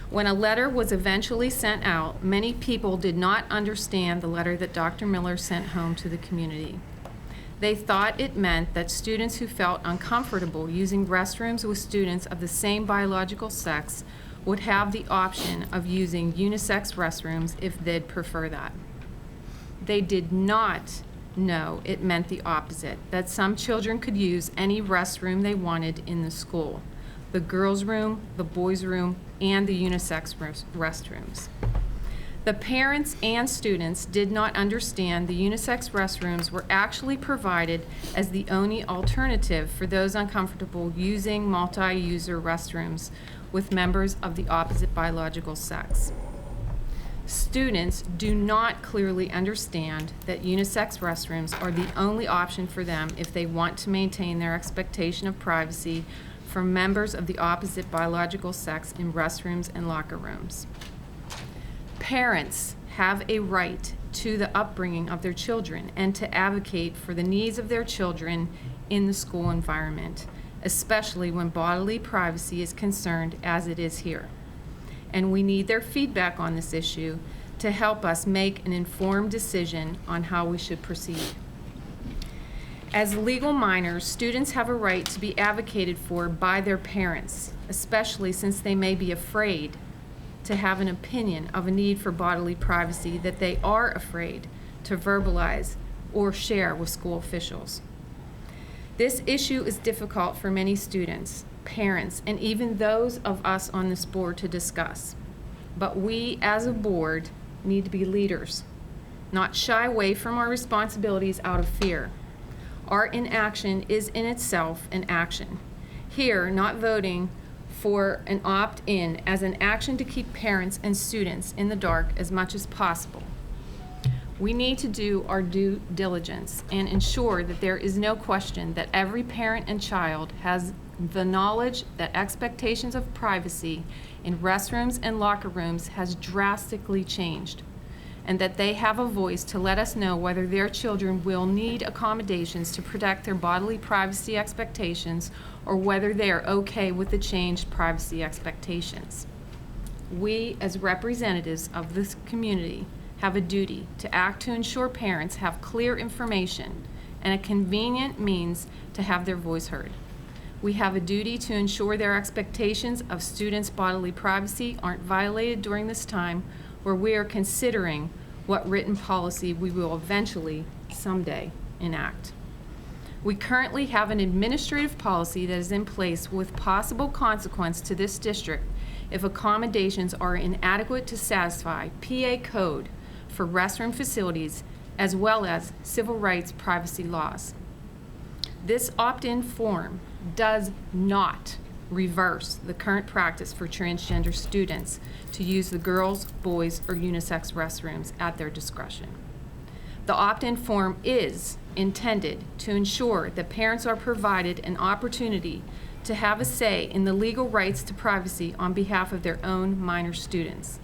When a letter was eventually sent out, many people did not understand the letter that Dr. Miller sent home to the community. They thought it meant that students who felt uncomfortable using restrooms with students of the same biological sex would have the option of using unisex restrooms if they'd prefer that. They did not know it meant the opposite, that some children could use any restroom they wanted in the school, the girls' room, the boys' room, and the unisex restrooms. The parents and students did not understand the unisex restrooms were actually provided as the only alternative for those uncomfortable using multi-user restrooms with members of the opposite biological sex. Students do not clearly understand that unisex restrooms are the only option for them if they want to maintain their expectation of privacy from members of the opposite biological sex in restrooms and locker rooms. Parents have a right to the upbringing of their children and to advocate for the needs of their children in the school environment, especially when bodily privacy is concerned, as it is here. And we need their feedback on this issue to help us make an informed decision on how we should proceed. As legal minors, students have a right to be advocated for by their parents, especially since they may be afraid to have an opinion of a need for bodily privacy that they are afraid to verbalize or share with school officials. This issue is difficult for many students, parents, and even those of us on this board to discuss. But we, as a board, need to be leaders, not shy away from our responsibilities out of fear. Our inaction is in itself an action. Here, not voting for an opt-in as an action to keep parents and students in the dark as much as possible. We need to do our due diligence and ensure that there is no question that every parent and child has the knowledge that expectations of privacy in restrooms and locker rooms has drastically changed, and that they have a voice to let us know whether their children will need accommodations to protect their bodily privacy expectations or whether they are okay with the changed privacy expectations. We, as representatives of this community, have a duty to act to ensure parents have clear information and a convenient means to have their voice heard. We have a duty to ensure their expectations of students' bodily privacy aren't violated during this time where we are considering what written policy we will eventually, someday, enact. We currently have an administrative policy that is in place with possible consequence to this district if accommodations are inadequate to satisfy PA code for restroom facilities as well as civil rights privacy laws. This opt-in form does not reverse the current practice for transgender students to use the girls', boys', or unisex restrooms at their discretion. The opt-in form is intended to ensure that parents are provided an opportunity to have a say in the legal rights to privacy on behalf of their own minor students.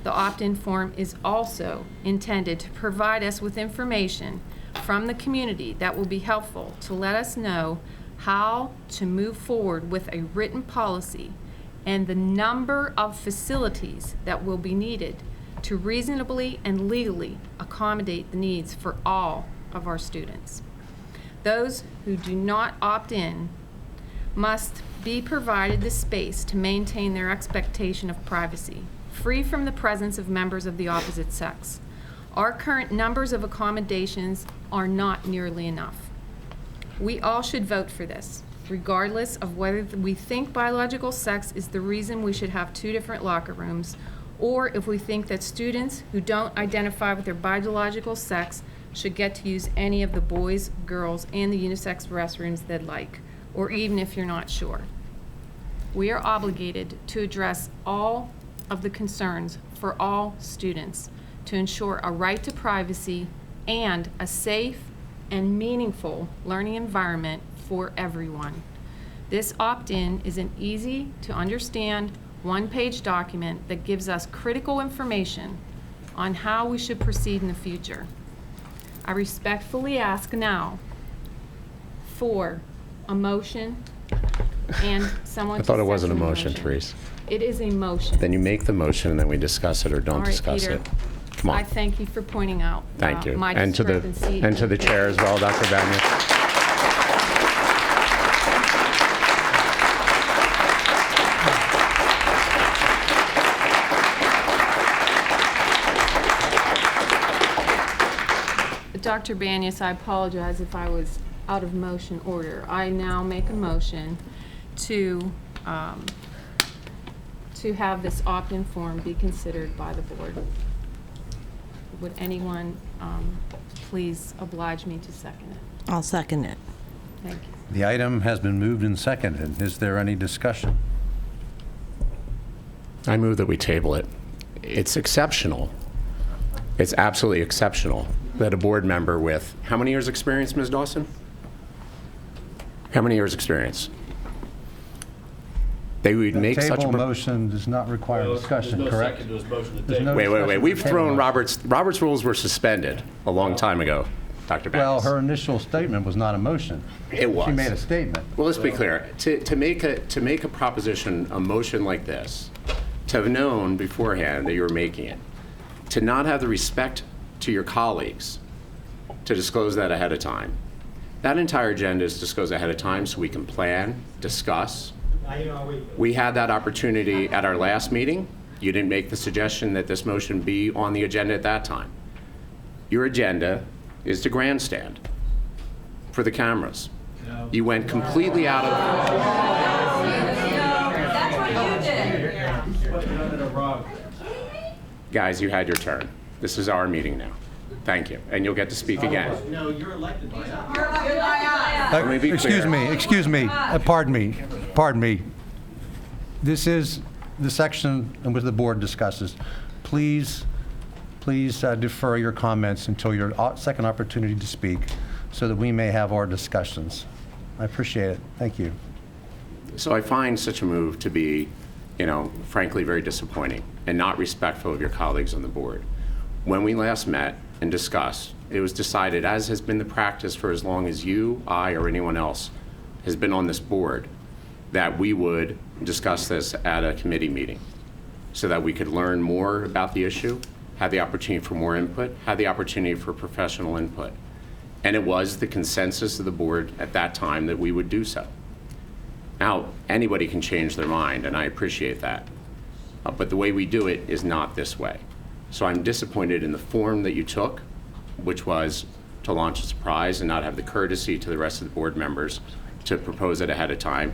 The opt-in form is also intended to provide us with information from the community that will be helpful to let us know how to move forward with a written policy and the number of facilities that will be needed to reasonably and legally accommodate the needs for all of our students. Those who do not opt in must be provided the space to maintain their expectation of privacy, free from the presence of members of the opposite sex. Our current numbers of accommodations are not nearly enough. We all should vote for this, regardless of whether we think biological sex is the reason we should have 2 different locker rooms, or if we think that students who don't identify with their biological sex should get to use any of the boys, girls, and the unisex restrooms they'd like, or even if you're not sure. We are obligated to address all of the concerns for all students to ensure a right to privacy and a safe and meaningful learning environment for everyone. This opt-in is an easy-to-understand, one-page document that gives us critical information on how we should proceed in the future. I respectfully ask now for a motion and someone I to thought it wasn't a second the motion, Therese. It is a motion. Then you make the motion and then we discuss it or All don't right, discuss Peter. it. Come I on. thank you for pointing out Thank you. my And to discrepancy. the chair as well, Dr. Vanier. Dr. Banyas, I apologize if I was out of motion order. I now make a motion to have this opt-in form be considered by the board. Would anyone please oblige me to second it? I'll second it. Thank you. The item has been moved and seconded. Is there any discussion? I move that we table it. It's exceptional. It's absolutely exceptional that a board member with, how many years' experience, Ms. Dawson? How many years' experience? They would make such a... Table motion does not require discussion, correct? There's no Wait. discussion We've on the thrown table. Robert's rules were suspended a long time ago, Dr. Banyas. Well, her initial statement was not a motion. It was. She made a statement. Well, let's be clear. To make a proposition, a motion like this, to have known beforehand that you were making it, to not have the respect to your colleagues to disclose that ahead of time. That entire agenda is disclosed ahead of time so we can plan, discuss. We had that opportunity at our last meeting. You didn't make the suggestion that this motion be on the agenda at that time. Your agenda is to grandstand for the cameras. You went completely out of... Guys, you had your turn. This is our meeting now. Thank you. And you'll get to speak again. No, you're elected by us. Let me be clear. Excuse me, pardon me. This is the section in which the board discusses. Please defer your comments until your second opportunity to speak so that we may have our discussions. I appreciate it. Thank you. So I find such a move to be, frankly, very disappointing and not respectful of your colleagues on the board. When we last met and discussed, it was decided, as has been the practice for as long as you, I, or anyone else has been on this board, that we would discuss this at a committee meeting so that we could learn more about the issue, have the opportunity for more input, have the opportunity for professional input. And it was the consensus of the board at that time that we would do so. Now, anybody can change their mind, and I appreciate that. But the way we do it is not this way. So I'm disappointed in the form that you took, which was to launch a surprise and not have the courtesy to the rest of the board members to propose it ahead of time.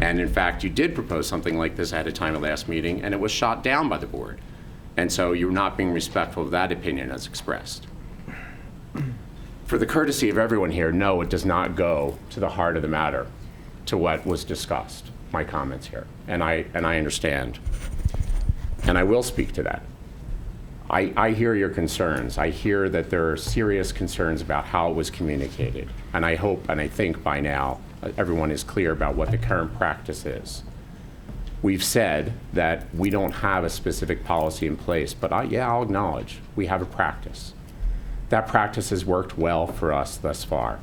And in fact, you did propose something like this ahead of time at last meeting, and it was shot down by the board. And so you're not being respectful of that opinion as expressed. For the courtesy of everyone here, no, it does not go to the heart of the matter, to what was discussed, my comments here. And I understand. And I will speak to that. I hear your concerns. I hear that there are serious concerns about how it was communicated. And I hope and I think by now everyone is clear about what the current practice is. We've said that we don't have a specific policy in place, but I'll acknowledge we have a practice. That practice has worked well for us thus far.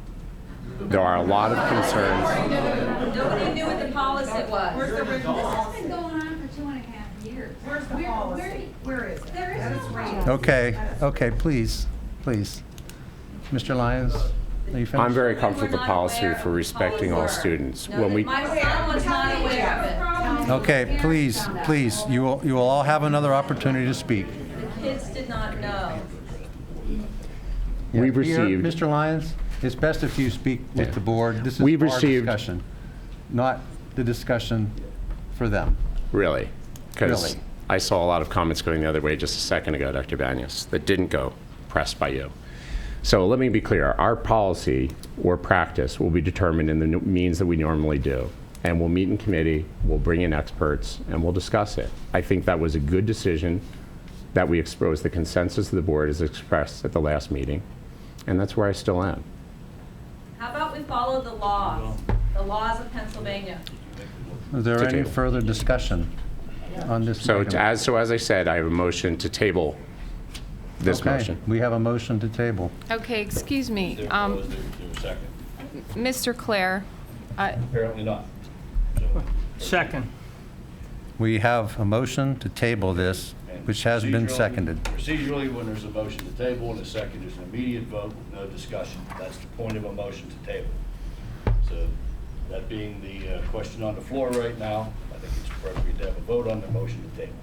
There are a lot of concerns. Nobody knew what the policy was. Where's the original policy? This has been going on for 2.5 years. Where's the policy? Where is it? There is no Okay, please. Mr. Lyons, are you finished? I'm very comfortable with the policy for respecting all students. When we My son was not aware of it. Okay, please, you will all have another opportunity to speak. The kids did not know. We've Here, received... Mr. Lyons, it's best if you speak with the board. This is We've our received- discussion, not the discussion for them. Really? Because Really. I saw a lot of comments going the other way just a second ago, Dr. Banyas, that didn't go pressed by you. So let me be clear. Our policy or practice will be determined in the means that we normally do. And we'll meet in committee, we'll bring in experts, and we'll discuss it. I think that was a good decision that we exposed the consensus of the board as expressed at the last meeting. And that's where I still am. How about we follow the laws of Pennsylvania. Is there To any table. further discussion on this? So item? as I said, I have a motion to table this Okay, motion. we have a motion to table. Okay, excuse me. Second. Mr. Claire, Apparently not. Second. We have a motion to table this, which has been seconded. Procedurally, when there's a motion to table and a second, there's an immediate vote with no discussion. That's the point of a motion to table. So that being the question on the floor right now, I think it's appropriate to have a vote on the motion to table.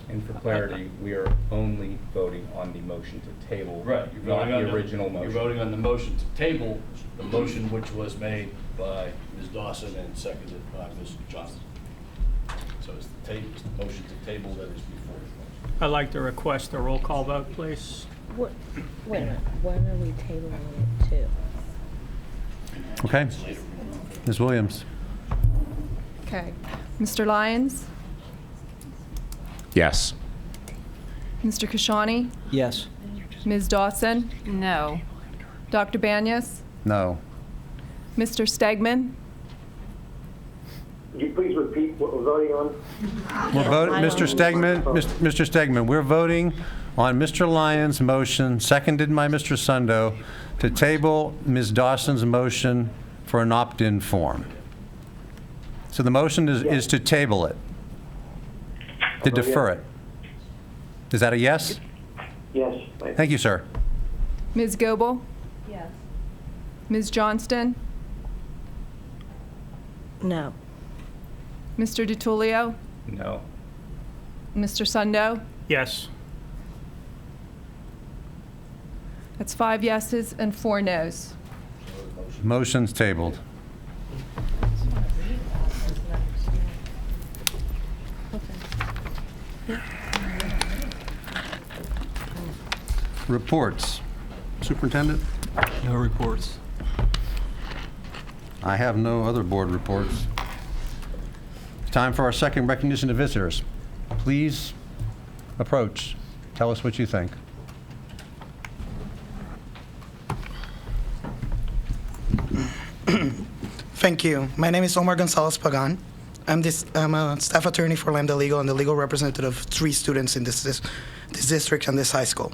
And for clarity, we are only voting on the motion to table. Right. Not the original You're motion. voting on the motion to table, the motion which was made by Ms. Dawson and seconded by Ms. Johnson. So it's the motion to table that is before you. I'd like to request a roll call vote, please. Wait a minute, when are we tabling it to? Okay. Ms. Williams? Okay. Mr. Lyons? Yes. Mr. Kashani? Yes. Ms. Dawson? no. Dr. Banyas? No. Mr. Stegman? Could you please repeat what we're voting on? We're voting, Mr. Stegman, Mr. Stegman, we're voting on Mr. Lyons' motion, seconded by Mr. Sundo, to table Ms. Dawson's motion for an opt-in form. So the motion is to table it, to defer it. Is that a yes? Yes. Thank you, sir. Ms. Goebel? Yes. Ms. Johnston? No. Mr. DiTullio? No. Mr. Sundo? Yes. That's 5 yeses and 4 nos. Motion's tabled. Reports. Superintendent? No reports. I have no other board reports. It's time for our second recognition of visitors. Please approach. Tell us what you think. Thank you. My name is Omar Gonzalez Pagan. I'm a staff attorney for Lambda Legal and the legal representative of 3 students in this district and this high school.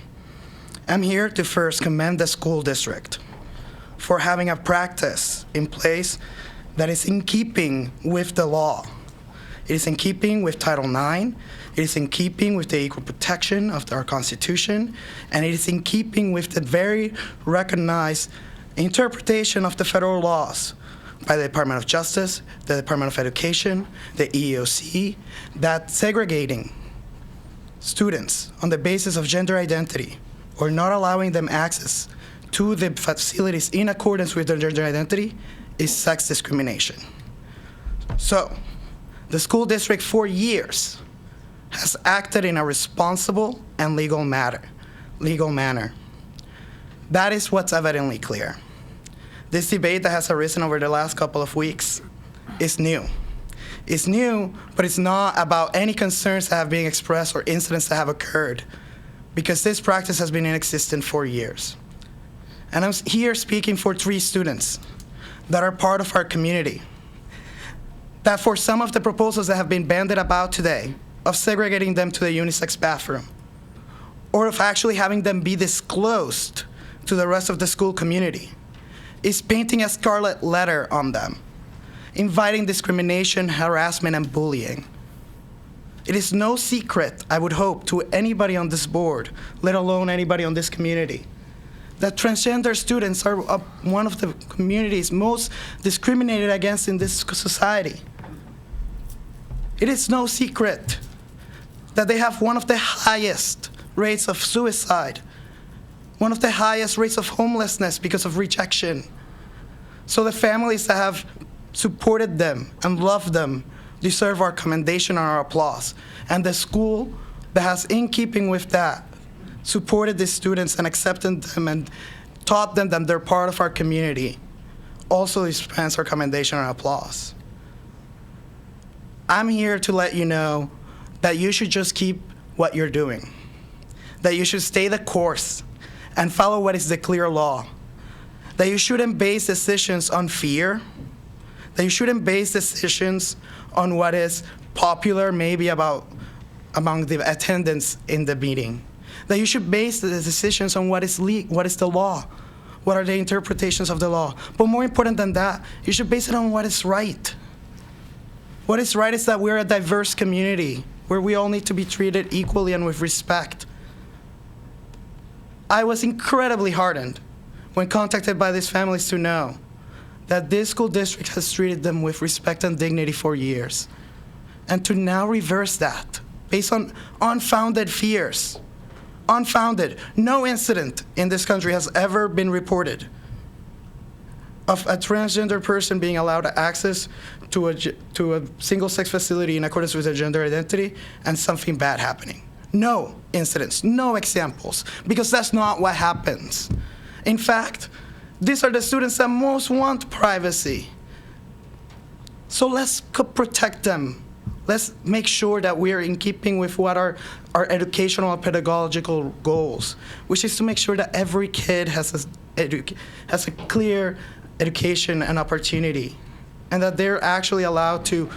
I'm here to first commend the school district for having a practice in place that is in keeping with the law. It is in keeping with Title IX. It is in keeping with the equal protection of our Constitution, and it is in keeping with the very recognized interpretation of the federal laws by the Department of Justice, the Department of Education, the EEOC, that segregating students on the basis of gender identity or not allowing them access to the facilities in accordance with their gender identity is sex discrimination. So, the school district for years has acted in a responsible and legal manner. That is what's evidently clear. This debate that has arisen over the last couple of weeks is new. It's new, but it's not about any concerns that have been expressed or incidents that have occurred, because this practice has been in existence for years. And I'm here speaking for 3 students that are part of our community, that for some of the proposals that have been bandied about today, of segregating them to the unisex bathroom, or of actually having them be disclosed to the rest of the school community, is painting a scarlet letter on them, inviting discrimination, harassment, and bullying. It is no secret, I would hope, to anybody on this board, let alone anybody on this community, that transgender students are one of the communities most discriminated against in this society. It is no secret that they have one of the highest rates of suicide, one of the highest rates of homelessness because of rejection. So the families that have supported them and loved them deserve our commendation and our applause. And the school that has, in keeping with that, supported the students and accepted them and taught them that they're part of our community also deserves our commendation and applause. I'm here to let you know that you should just keep what you're doing, that you should stay the course and follow what is the clear law. that you shouldn't base decisions on fear, that you shouldn't base decisions on what is popular maybe among the attendants in the meeting, that you should base the decisions on what is the law, what are the interpretations of the law. But more important than that, you should base it on what is right. What is right is that we're a diverse community where we all need to be treated equally and with respect. I was incredibly heartened when contacted by these families to know that this school district has treated them with respect and dignity for years. And to now reverse that based on unfounded fears. Unfounded. No incident in this country has ever been reported of a transgender person being allowed access to a single-sex facility in accordance with their gender identity and something bad happening. No incidents, no examples, because that's not what happens. In fact, these are the students that most want privacy. So let's protect them. Let's make sure that we're in keeping with what our educational and pedagogical goals, which is to make sure that every kid has a clear education and opportunity, and that they're actually allowed to,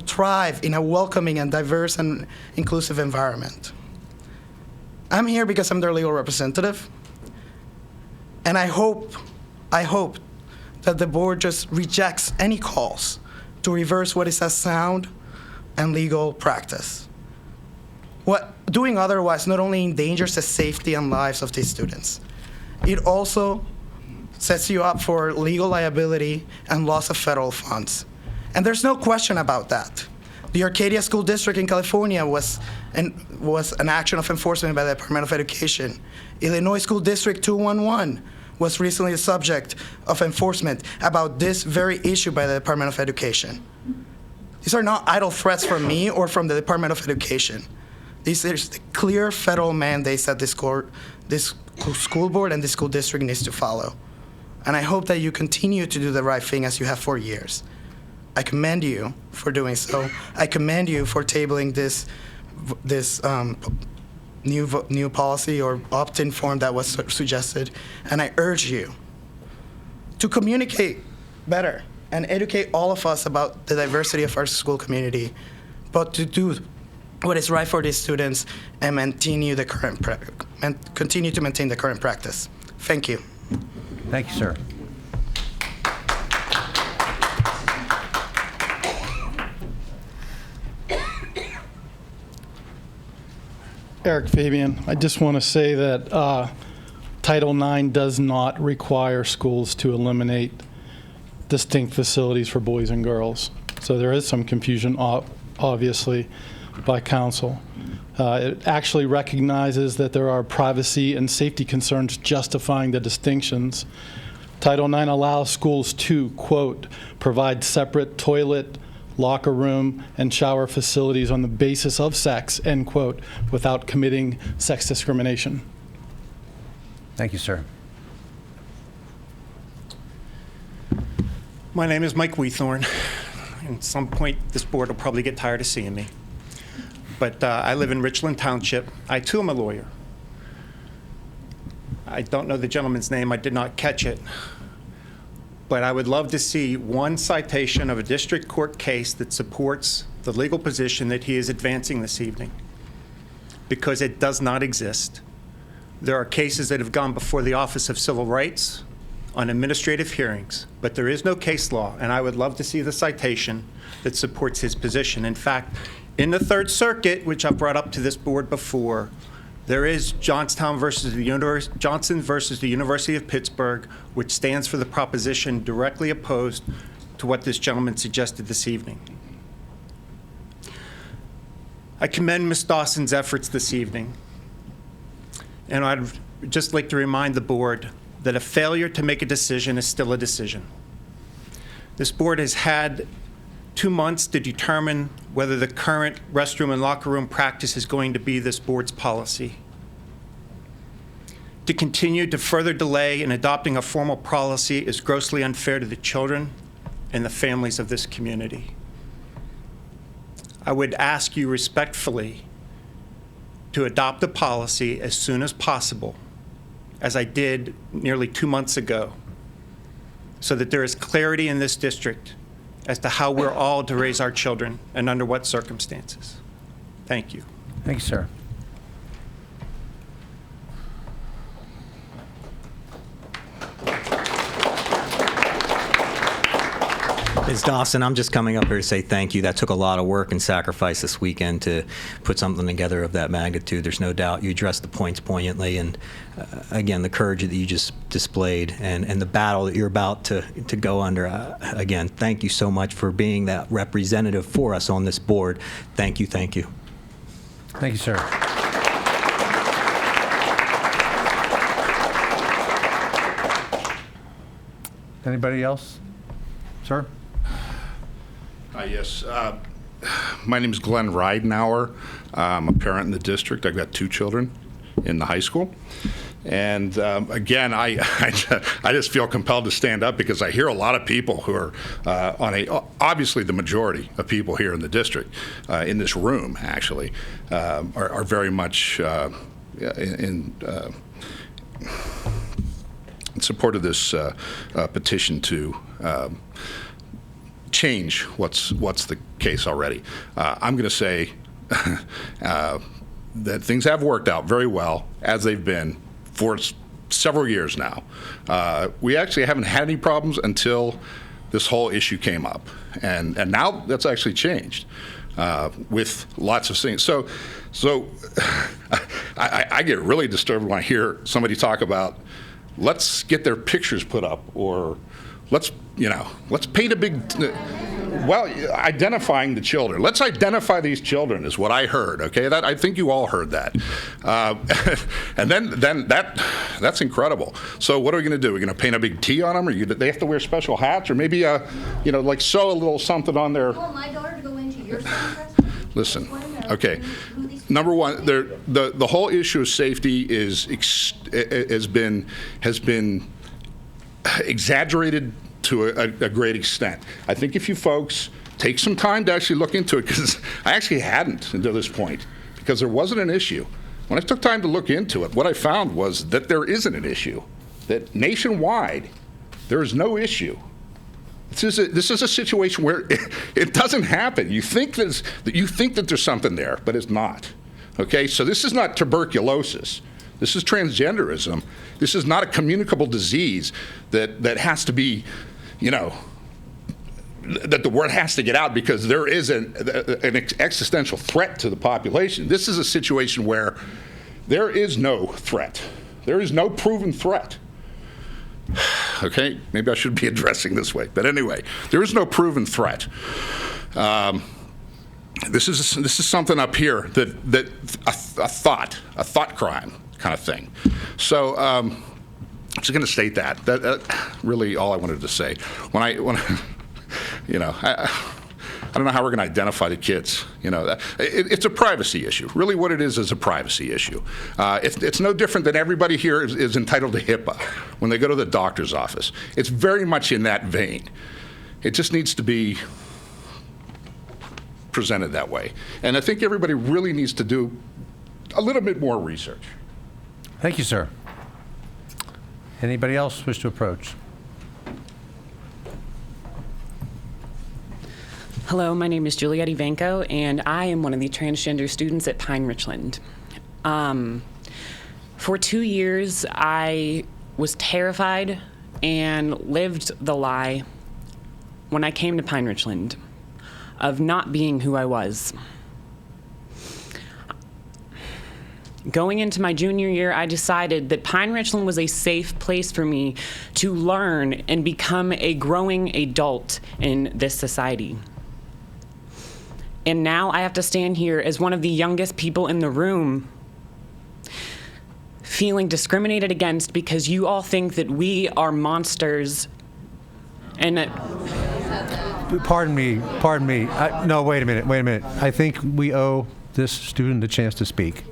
thrive in a welcoming and diverse and inclusive environment. I'm here because I'm their legal representative, and I hope that the board just rejects any calls to reverse what is a sound and legal practice. Doing otherwise not only endangers the safety and lives of these students, it also sets you up for legal liability and loss of federal funds. And there's no question about that. The Arcadia School District in California was an action of enforcement by the Department of Education. Illinois School District 211 was recently the subject of enforcement about this very issue by the Department of Education. These are not idle threats from me or from the Department of Education. These are the clear federal mandates that this school board and this school district needs to follow. And I hope that you continue to do the right thing as you have for years. I commend you for doing so. I commend you for tabling this new policy or opt-in form that was suggested. And I urge you to communicate better and educate all of us about the diversity of our school community, but to do what is right for these students and continue to maintain the current practice. Thank you. Thank you, sir. Eric Fabian, I just want to say that Title IX does not require schools to eliminate distinct facilities for boys and girls. So there is some confusion, obviously, by council. It actually recognizes that there are privacy and safety concerns justifying the distinctions. Title IX allows schools to, quote, provide separate toilet, locker room, and shower facilities on the basis of sex, end quote, without committing sex discrimination. Thank you, sir. My name is Mike Weethorn. At some point, this board will probably get tired of seeing me. But I live in Richland Township. I, too, am a lawyer. I don't know the gentleman's name. I did not catch it. But I would love to see one citation of a district court case that supports the legal position that he is advancing this evening, because it does not exist. There are cases that have gone before the Office of Civil Rights on administrative hearings, but there is no case law, and I would love to see the citation that supports his position. In fact, in the Third Circuit, which I've brought up to this board before, there is Johnson versus the University of Pittsburgh, which stands for the proposition directly opposed to what this gentleman suggested this evening. I commend Ms. Dawson's efforts this evening, and I'd just like to remind the board that a failure to make a decision is still a decision. This board has had 2 months to determine whether the current restroom and locker room practice is going to be this board's policy. To continue to further delay in adopting a formal policy is grossly unfair to the children and the families of this community. I would ask you respectfully to adopt a policy as soon as possible as I did nearly 2 months ago, so that there is clarity in this district as to how we're all to raise our children and under what circumstances. Thank you. Thank you, sir. Ms. Dawson, I'm just coming up here to say thank you. That took a lot of work and sacrifice this weekend to put something together of that magnitude. There's no doubt you addressed the points poignantly, and again, the courage that you just displayed and the battle that you're about to go under. Again, thank you so much for being that representative for us on this board. Thank you, thank you. Thank you, sir. Anybody else? Sir? Yes. My name is Glenn Ridenauer. I'm a parent in the district. I've got 2 children in the high school. And again, I just feel compelled to stand up because I hear a lot of people who are obviously the majority of people here in the district, in this room actually, are very much in support of this petition to change what's the case already. I'm going to say that things have worked out very well as they've been for several years now. We actually haven't had any problems until this whole issue came up, and now that's actually changed with lots of things. So I get really disturbed when I hear somebody talk about let's get their pictures put up, or let's paint a big, identifying the children. Let's identify these children is what I heard, okay? I think you all heard that. And then that's incredible. So what are we going to do? We're going to paint a big T on them, or they have to wear special hats, or maybe, like sew a little something on their... Want my daughter to go into your son's Listen, okay. Number one, the whole issue of safety has been exaggerated to a great extent. I think if you folks take some time to actually look into it, because I actually hadn't until this point, because there wasn't an issue. When I took time to look into it, what I found was that there isn't an issue, that nationwide there is no issue. This is a situation where it doesn't happen. You think that there's something there, but it's not. Okay, so this is not tuberculosis. This is transgenderism. This is not a communicable disease that has to be, that the word has to get out because there is an existential threat to the population. This is a situation where there is no threat. There is no proven threat. Okay, maybe I should be addressing this way, but anyway, there is no proven threat. This is something up here that a thought crime kind of thing. So I'm just going to state that. That really all I wanted to say. When I don't know how we're going to identify the kids. It's a privacy issue. Really what it is a privacy issue. It's no different than everybody here is entitled to HIPAA when they go to the doctor's office. It's very much in that vein. It just needs to be presented that way. And I think everybody really needs to do a little bit more research. Thank you, sir. Anybody else wish to approach? Hello, my name is Juliette Ivanko, and I am one of the transgender students at Pine-Richland. For 2 years, I was terrified and lived the lie when I came to Pine-Richland of not being who I was. Going into my junior year, I decided that Pine-Richland was a safe place for me to learn and become a growing adult in this society. And now I have to stand here as one of the youngest people in the room, feeling discriminated against because you all think that we are monsters. And Pardon me. No, wait a minute. I think we owe this student a chance to speak.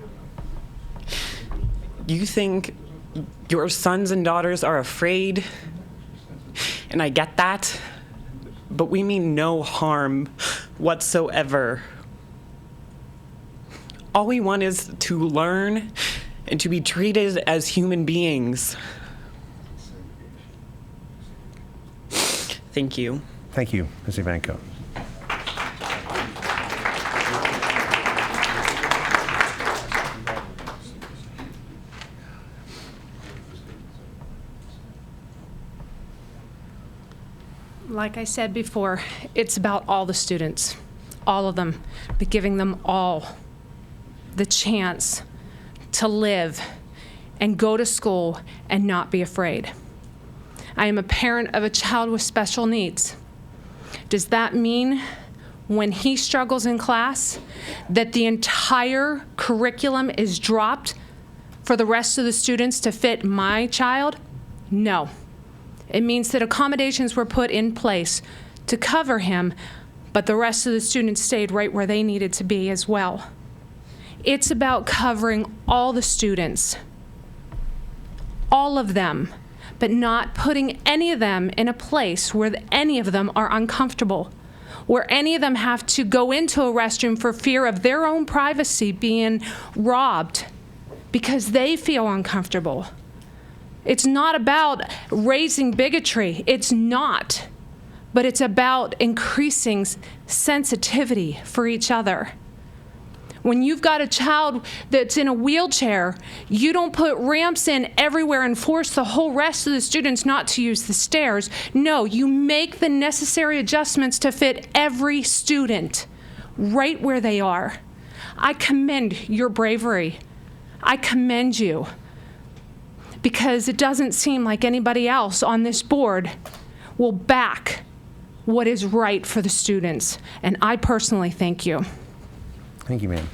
You think your sons and daughters are afraid, and I get that, but we mean no harm whatsoever. All we want is to learn and to be treated as human beings. Thank you. Thank you, Ms. Ivanko. Like I said before, it's about all the students, all of them, but giving them all the chance to live and go to school and not be afraid. I am a parent of a child with special needs. Does that mean when he struggles in class that the entire curriculum is dropped for the rest of the students to fit my child? No. It means that accommodations were put in place to cover him, but the rest of the students stayed right where they needed to be as well. It's about covering all the students, all of them, but not putting any of them in a place where any of them are uncomfortable, where any of them have to go into a restroom for fear of their own privacy being robbed because they feel uncomfortable. It's not about raising bigotry. It's not. But it's about increasing sensitivity for each other. When you've got a child that's in a wheelchair, you don't put ramps in everywhere and force the whole rest of the students not to use the stairs. No, you make the necessary adjustments to fit every student right where they are. I commend your bravery. I commend you. Because it doesn't seem like anybody else on this board will back what is right for the students. And I personally thank you. Thank you, ma'am.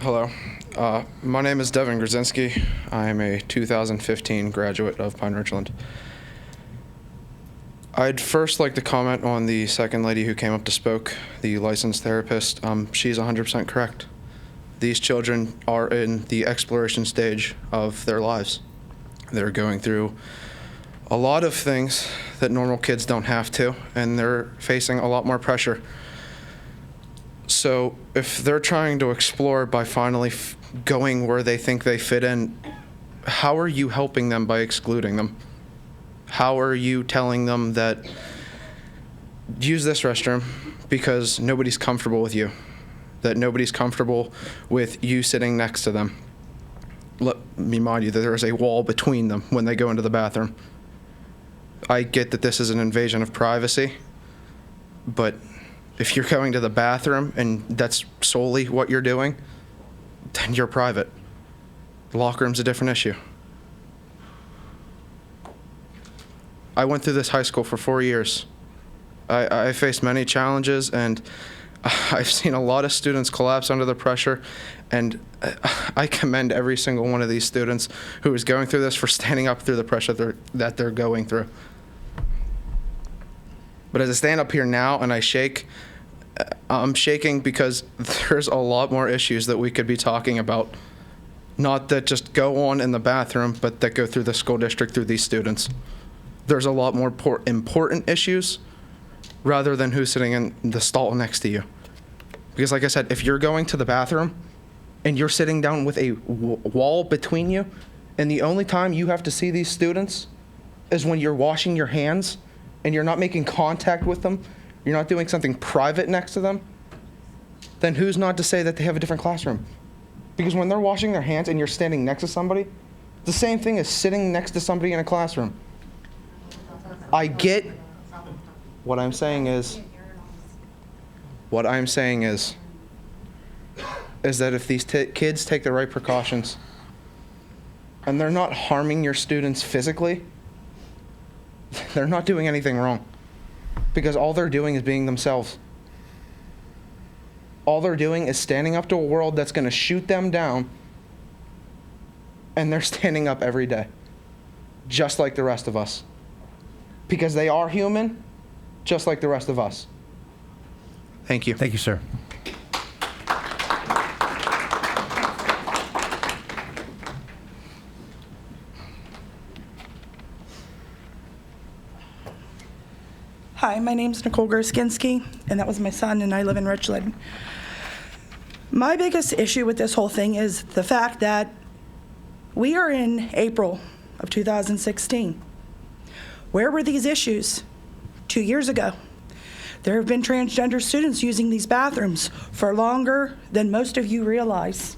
Hello. My name is Devin Grzinski. I am a 2015 graduate of Pine-Richland. I'd first like to comment on the second lady who came up to spoke, the licensed therapist. She's 100% correct. These children are in the exploration stage of their lives. They're going through a lot of things that normal kids don't have to, and they're facing a lot more pressure. So if they're trying to explore by finally going where they think they fit in, how are you helping them by excluding them? How are you telling them that use this restroom because nobody's comfortable with you, that nobody's comfortable with you sitting next to them? Let me remind you that there is a wall between them when they go into the bathroom. I get that this is an invasion of privacy, but if you're going to the bathroom and that's solely what you're doing, then you're private. The locker room's a different issue. I went through this high school for 4 years. I faced many challenges, and I've seen a lot of students collapse under the pressure, and I commend every single one of these students who is going through this for standing up through the pressure that they're going through. But as I stand up here now and I shake, I'm shaking because there's a lot more issues that we could be talking about. Not that just go on in the bathroom, but that go through the school district through these students. There's a lot more important issues rather than who's sitting in the stall next to you. Because like I said, if you're going to the bathroom and you're sitting down with a wall between you, and the only time you have to see these students is when you're washing your hands and you're not making contact with them, you're not doing something private next to them, then who's not to say that they have a different classroom? Because when they're washing their hands and you're standing next to somebody, the same thing as sitting next to somebody in a classroom. I get what I'm saying is that if these kids take the right precautions and they're not harming your students physically, they're not doing anything wrong, because all they're doing is being themselves. All they're doing is standing up to a world that's going to shoot them down, and they're standing up every day, just like the rest of us. Because they are human, just like the rest of us. Thank you. Thank you, sir. Hi, my name's Nicole Gerskinski, and that was my son, and I live in Richland. My biggest issue with this whole thing is the fact that we are in April of 2016. Where were these issues 2 years ago? There have been transgender students using these bathrooms for longer than most of you realize.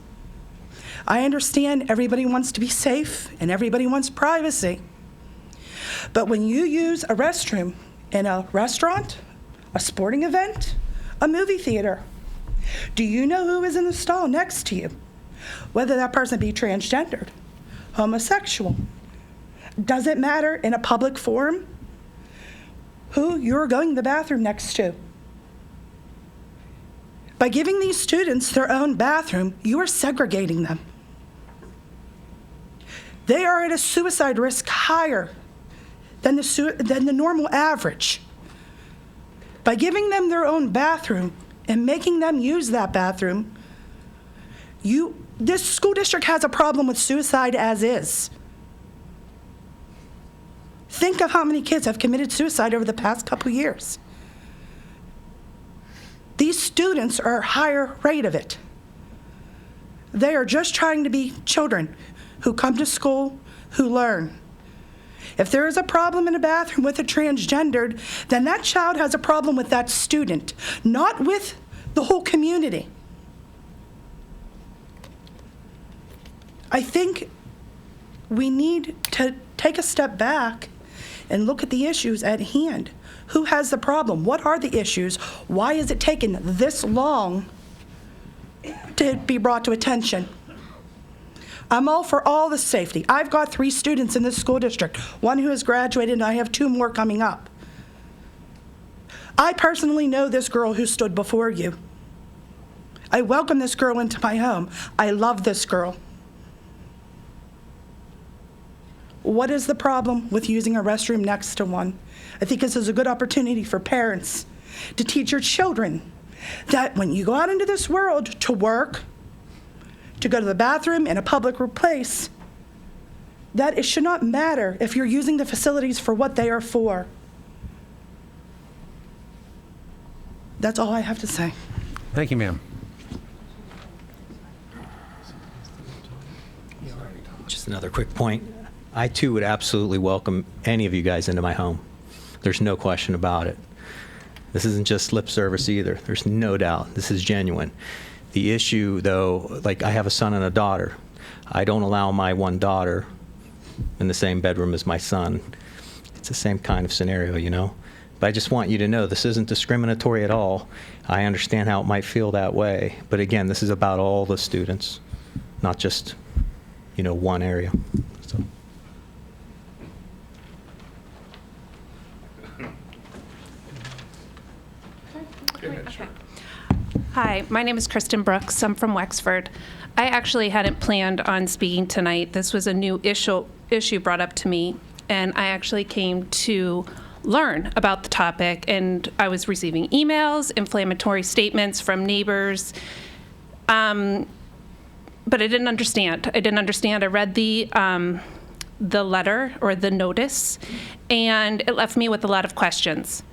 I understand everybody wants to be safe and everybody wants privacy. But when you use a restroom in a restaurant, a sporting event, a movie theater, do you know who is in the stall next to you? Whether that person be transgendered, homosexual. Does it matter in a public forum who you're going to the bathroom next to? By giving these students their own bathroom, you are segregating them. They are at a suicide risk higher than the normal average. By giving them their own bathroom and making them use that bathroom, this school district has a problem with suicide as is. Think of how many kids have committed suicide over the past couple years. These students are a higher rate of it. They are just trying to be children who come to school, who learn. If there is a problem in a bathroom with a transgendered, then that child has a problem with that student, not with the whole community. I think we need to take a step back and look at the issues at hand. Who has the problem? What are the issues? Why is it taking this long to be brought to attention? I'm all for all the safety. I've got 3 students in this school district, one who has graduated, and I have 2 more coming up. I personally know this girl who stood before you. I welcome this girl into my home. I love this girl. What is the problem with using a restroom next to one? I think this is a good opportunity for parents to teach your children that when you go out into this world to work, to go to the bathroom in a public place, that it should not matter if you're using the facilities for what they are for. That's all I have to say. Thank you, ma'am. Just another quick point. I too would absolutely welcome any of you guys into my home. There's no question about it. This isn't just lip service either. There's no doubt. This is genuine. The issue, though, like I have a son and a daughter. I don't allow my one daughter in the same bedroom as my son. It's the same kind of scenario, you know? But I just want you to know this isn't discriminatory at all. I understand how it might feel that way. But again, this is about all the students, not just, you know, one area. So. Okay. Hi, my name is Kristen Brooks. I'm from Wexford. I actually hadn't planned on speaking tonight. This was a new issue brought up to me, and I actually came to learn about the topic, and I was receiving emails, inflammatory statements from neighbors, but I didn't understand. I read the letter or the notice, and it left me with a lot of questions.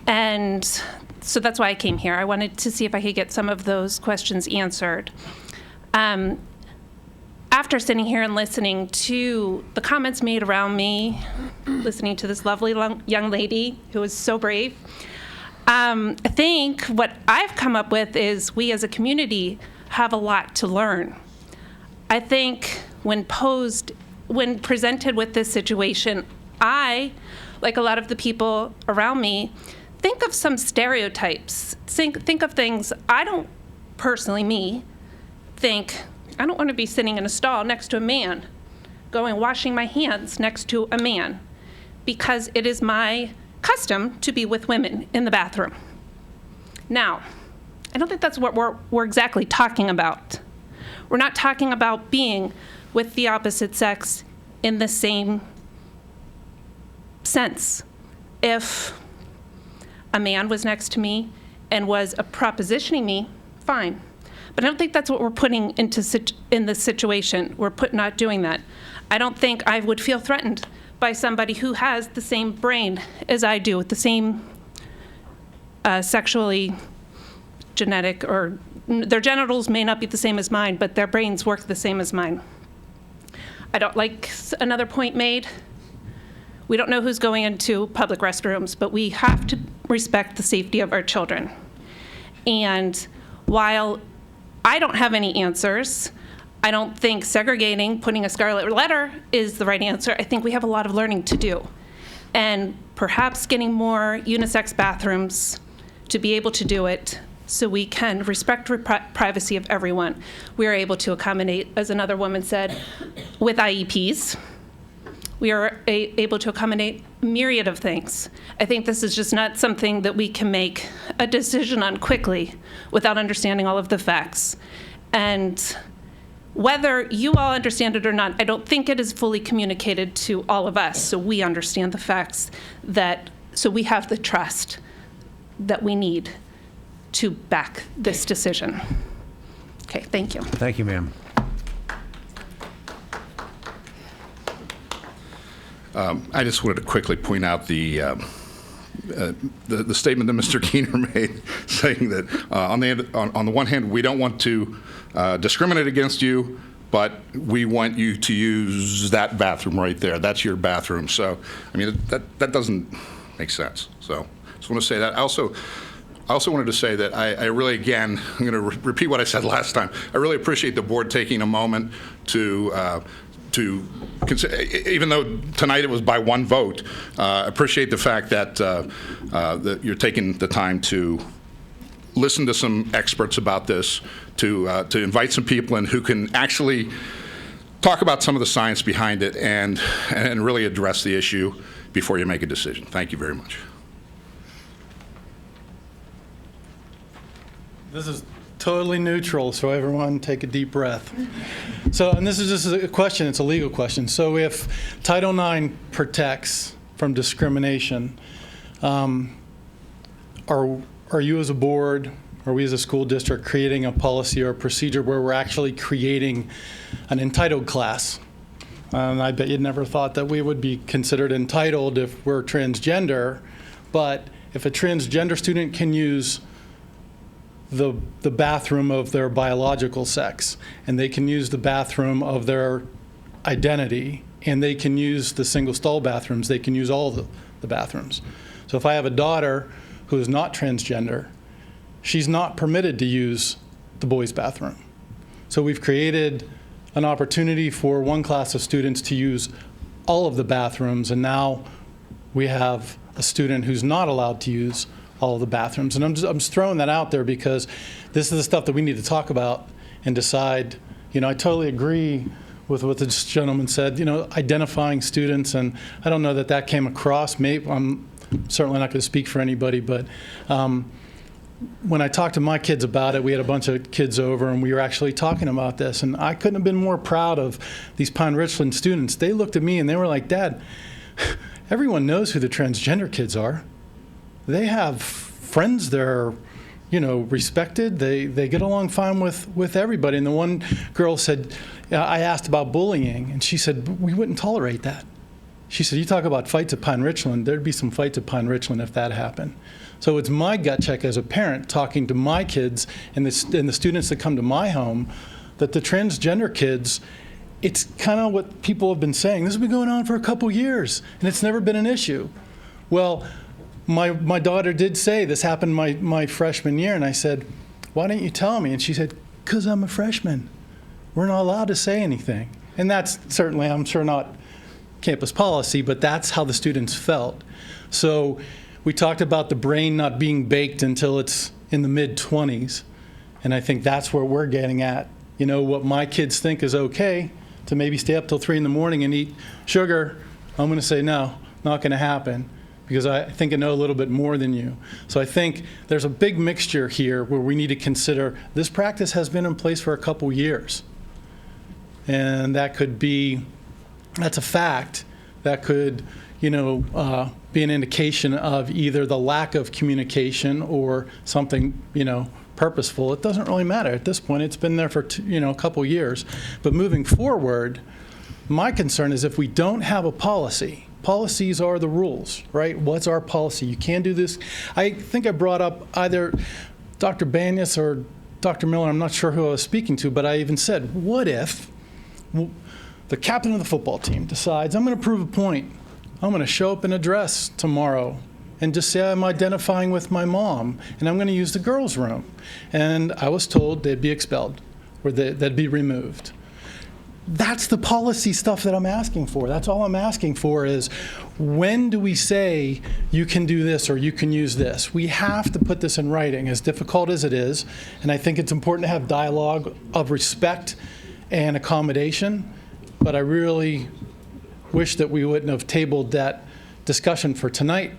And so that's why I came here. I wanted to see if I could get some of those questions answered. After sitting here and listening to the comments made around me, listening to this lovely young lady who is so brave, I think what I've come up with is we as a community have a lot to learn. I think when presented with this situation, I, like a lot of the people around me, think of some stereotypes. Think of things I don't personally, think I don't want to be sitting in a stall next to a man, washing my hands next to a man, because it is my custom to be with women in the bathroom. Now, I don't think that's what we're exactly talking about. We're not talking about being with the opposite sex in the same sense. If a man was next to me and was propositioning me, fine. But I don't think that's what we're putting in this situation. We're not doing that. I don't think I would feel threatened by somebody who has the same brain as I do, with the same sexually genetic, or their genitals may not be the same as mine, but their brains work the same as mine. I don't like another point made. We don't know who's going into public restrooms, but we have to respect the safety of our children. And while I don't have any answers, I don't think segregating, putting a scarlet letter is the right answer. I think we have a lot of learning to do. And perhaps getting more unisex bathrooms to be able to do it so we can respect privacy of everyone. We are able to accommodate, as another woman said, with IEPs. We are able to accommodate a myriad of things. I think this is just not something that we can make a decision on quickly without understanding all of the facts. And whether you all understand it or not, I don't think it is fully communicated to all of us, so we understand the facts, so we have the trust that we need to back this decision. Okay, thank you. Thank you, ma'am. I just wanted to quickly point out the statement that Mr. Keener made, saying that on the one hand, we don't want to discriminate against you, but we want you to use that bathroom right there. That's your bathroom. So, I mean, that doesn't make sense. So, I just want to say that. I also wanted to say that I really, again, I'm going to repeat what I said last time. I really appreciate the board taking a moment to consider, even though tonight it was by one vote, appreciate the fact that, that you're taking the time to listen to some experts about this, to invite some people in who can actually talk about some of the science behind it and really address the issue before you make a decision. Thank you very much. This is totally neutral, so everyone take a deep breath. So, and this is just a question, it's a legal question. So if Title IX protects from discrimination, are you as a board, or we as a school district creating a policy or a procedure where we're actually creating an entitled class? I bet you never thought that we would be considered entitled if we're transgender, but if a transgender student can use the bathroom of their biological sex, and they can use the bathroom of their identity, and they can use the single stall bathrooms, they can use all the bathrooms. So if I have a daughter who is not transgender, she's not permitted to use the boys' bathroom. So we've created an opportunity for one class of students to use all of the bathrooms, and now we have a student who's not allowed to use all of the bathrooms. And I'm just throwing that out there because this is the stuff that we need to talk about and decide. You know, I totally agree with what this gentleman said, you know, identifying students, and I don't know that that came across. Maybe, I'm certainly not going to speak for anybody, but when I talked to my kids about it, we had a bunch of kids over and we were actually talking about this, and I couldn't have been more proud of these Pine-Richland students. They looked at me and they were like, Dad, everyone knows who the transgender kids are. They have friends that are, you know, respected. They get along fine with everybody. And the one girl said, I asked about bullying, and she said, we wouldn't tolerate that. She said, you talk about fights at Pine-Richland, there'd be some fights at Pine-Richland if that happened. So it's my gut check as a parent talking to my kids and the students that come to my home that the transgender kids, it's kind of what people have been saying. This has been going on for a couple years, and it's never been an issue. Well, my daughter did say this happened my freshman year, and I said, why didn't you tell me? And she said, because I'm a freshman. We're not allowed to say anything. And that's certainly, I'm sure, not campus policy, but that's how the students felt. So we talked about the brain not being baked until it's in the mid-20s, and I think that's where we're getting at. You know, what my kids think is okay, to maybe stay up till 3 in the morning and eat sugar, I'm going to say no, not going to happen, because I think I know a little bit more than you. So I think there's a big mixture here where we need to consider this practice has been in place for a couple years. And that could be, that's a fact, that could, you know, be an indication of either the lack of communication or something, you know, purposeful. It doesn't really matter at this point. It's been there for, a couple years. But moving forward, my concern is if we don't have a policy Policies are the rules, right? What's our policy? You can't do this. I think I brought up either Dr. Banyas or Dr. Miller, I'm not sure who I was speaking to, but I even said, what if the captain of the football team decides, I'm going to prove a point. I'm going to show up in a dress tomorrow and just say I'm identifying with my mom, and I'm going to use the girls' room. And I was told they'd be expelled, or they'd be removed. That's the policy stuff that I'm asking for. That's all I'm asking for is, when do we say you can do this or you can use this? We have to put this in writing, as difficult as it is. And I think it's important to have dialogue of respect and accommodation. But I really wish that we wouldn't have tabled that discussion for tonight.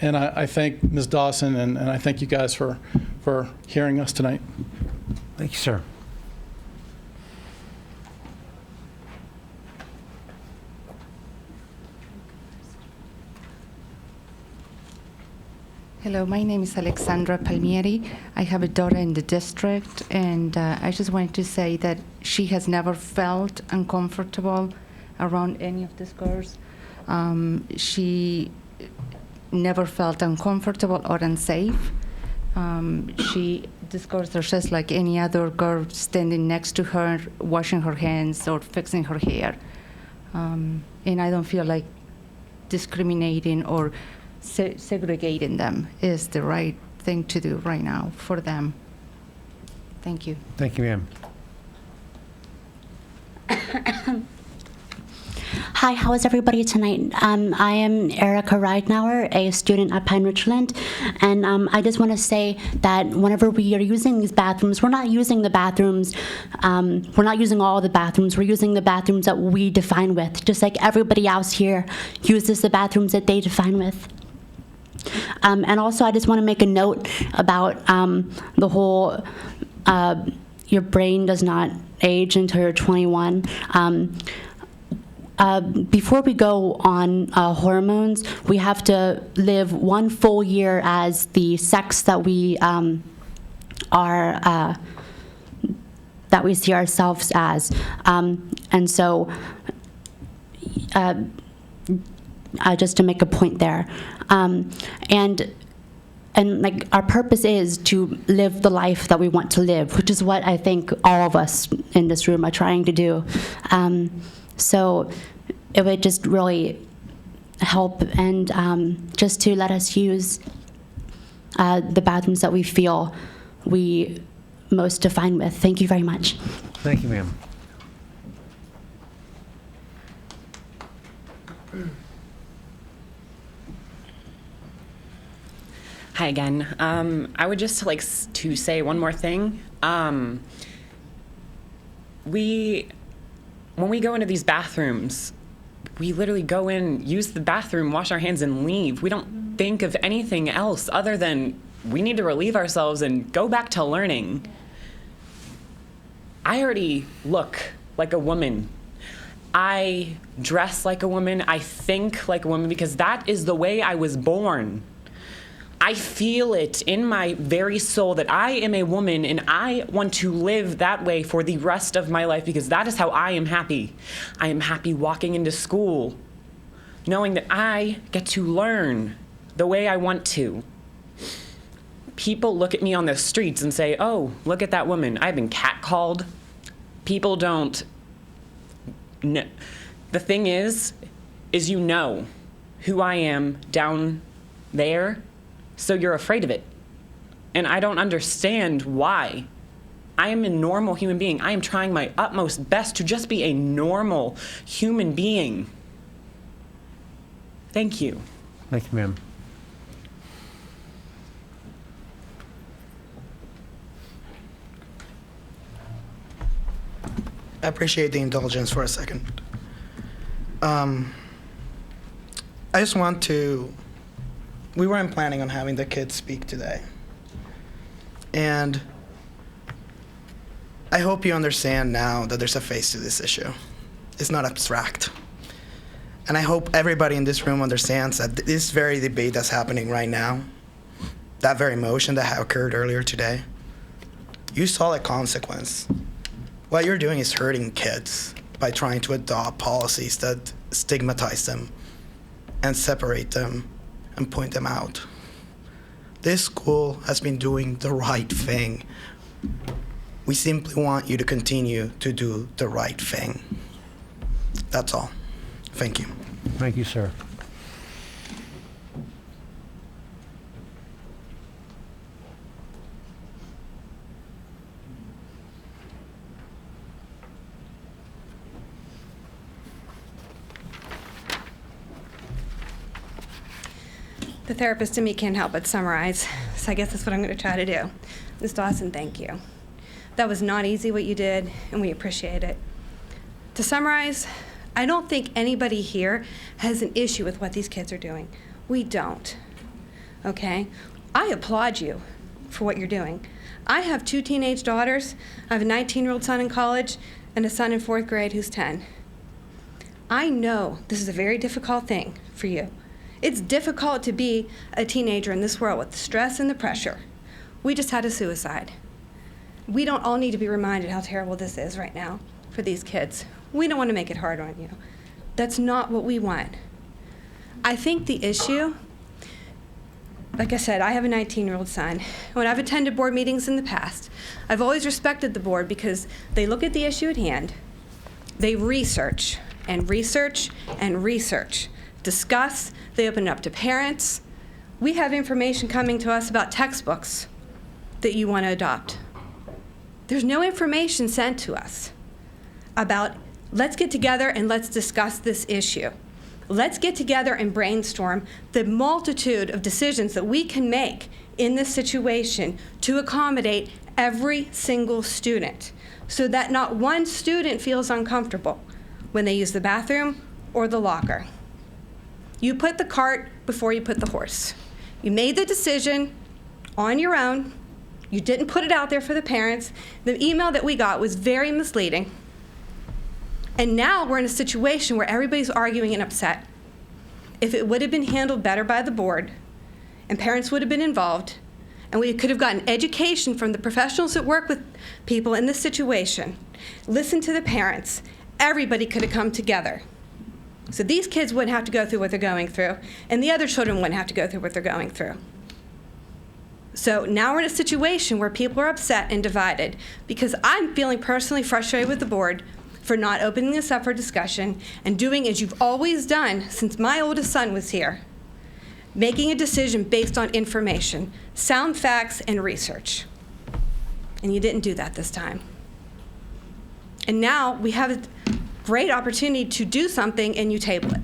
And I thank Ms. Dawson and I thank you guys for hearing us tonight. Thank you, sir. Hello, my name is Alexandra Palmieri. I have a daughter in the district, and I just wanted to say that she has never felt uncomfortable around any of these girls. She never felt uncomfortable or unsafe. She discards her just like any other girl standing next to her, washing her hands or fixing her hair. And I don't feel like discriminating or segregating them is the right thing to do right now for them. Thank you. Thank you, ma'am. Hi, how is everybody tonight? I am Erica Ridenauer, a student at Pine-Richland, and I just want to say that whenever we are using these bathrooms, we're not using the bathrooms, we're not using all the bathrooms, we're using the bathrooms that we define with, just like everybody else here uses the bathrooms that they define with. And also, I just want to make a note about the whole your brain does not age until you're 21. Before we go on hormones, we have to live 1 full year as the sex that we that we see ourselves as, and so just to make a point there, and like our purpose is to live the life that we want to live, which is what I think all of us in this room are trying to do. So it would just really help, and just to let us use the bathrooms that we feel we most define with. Thank you very much. Thank you, ma'am. Hi again. I would just like to say one more thing. When we go into these bathrooms, we literally go in, use the bathroom, wash our hands, and leave. We don't think of anything else other than we need to relieve ourselves and go back to learning. I already look like a woman. I dress like a woman. I think like a woman because that is the way I was born. I feel it in my very soul that I am a woman, and I want to live that way for the rest of my life because that is how I am happy. I am happy walking into school, knowing that I get to learn the way I want to. People look at me on the streets and say, oh, look at that woman. I've been catcalled. People don't know. The thing is you know who I am down there, so you're afraid of it. And I don't understand why. I am a normal human being. I am trying my utmost best to just be a normal human being. Thank you. Thank you, ma'am. I appreciate the indulgence for a second. I just want to, we weren't planning on having the kids speak today. And I hope you understand now that there's a face to this issue. It's not abstract. And I hope everybody in this room understands that this very debate that's happening right now, that very motion that occurred earlier today, you saw the consequence. What you're doing is hurting kids by trying to adopt policies that stigmatize them and separate them and point them out. This school has been doing the right thing. We simply want you to continue to do the right thing. That's all. Thank you. Thank you, sir. The therapist in me can't help but summarize, so I guess that's what I'm going to try to do. Ms. Dawson, thank you. That was not easy what you did, and we appreciate it. To summarize, I don't think anybody here has an issue with what these kids are doing. We don't, okay? I applaud you for what you're doing. I have 2 teenage daughters. I have a 19-year-old son in college and a son in 4th grade who's 10. I know this is a very difficult thing for you. It's difficult to be a teenager in this world with the stress and the pressure. We just had a suicide. We don't all need to be reminded how terrible this is right now for these kids. We don't want to make it hard on you. That's not what we want. I think the issue, like I said, I have a 19-year-old son. When I've attended board meetings in the past, I've always respected the board because they look at the issue at hand, they research and research and research, discuss, they open it up to parents. We have information coming to us about textbooks that you want to adopt. There's no information sent to us about, let's get together and let's discuss this issue. Let's get together and brainstorm the multitude of decisions that we can make in this situation to accommodate every single student so that not one student feels uncomfortable when they use the bathroom or the locker. You put the cart before you put the horse. You made the decision on your own. You didn't put it out there for the parents. The email that we got was very misleading. And now we're in a situation where everybody's arguing and upset. If it would have been handled better by the board, and parents would have been involved, and we could have gotten education from the professionals that work with people in this situation, listen to the parents, everybody could have come together. So these kids wouldn't have to go through what they're going through, and the other children wouldn't have to go through what they're going through. So now we're in a situation where people are upset and divided because I'm feeling personally frustrated with the board for not opening this up for discussion and doing as you've always done since my oldest son was here, making a decision based on information, sound facts, and research. And you didn't do that this time. And now we have a great opportunity to do something and you table it.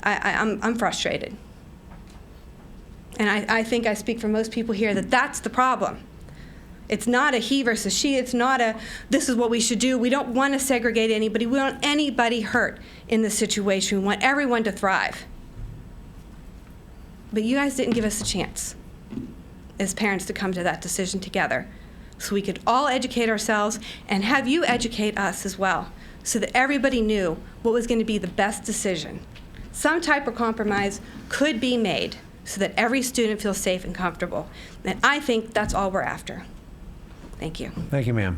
I'm frustrated. And I think I speak for most people here that that's the problem. It's not a he versus she. It's not a this is what we should do. We don't want to segregate anybody. We don't want anybody hurt in this situation. We want everyone to thrive. But you guys didn't give us a chance as parents to come to that decision together so we could all educate ourselves and have you educate us as well so that everybody knew what was going to be the best decision. Some type of compromise could be made so that every student feels safe and comfortable. And I think that's all we're after. Thank you. Thank you, ma'am.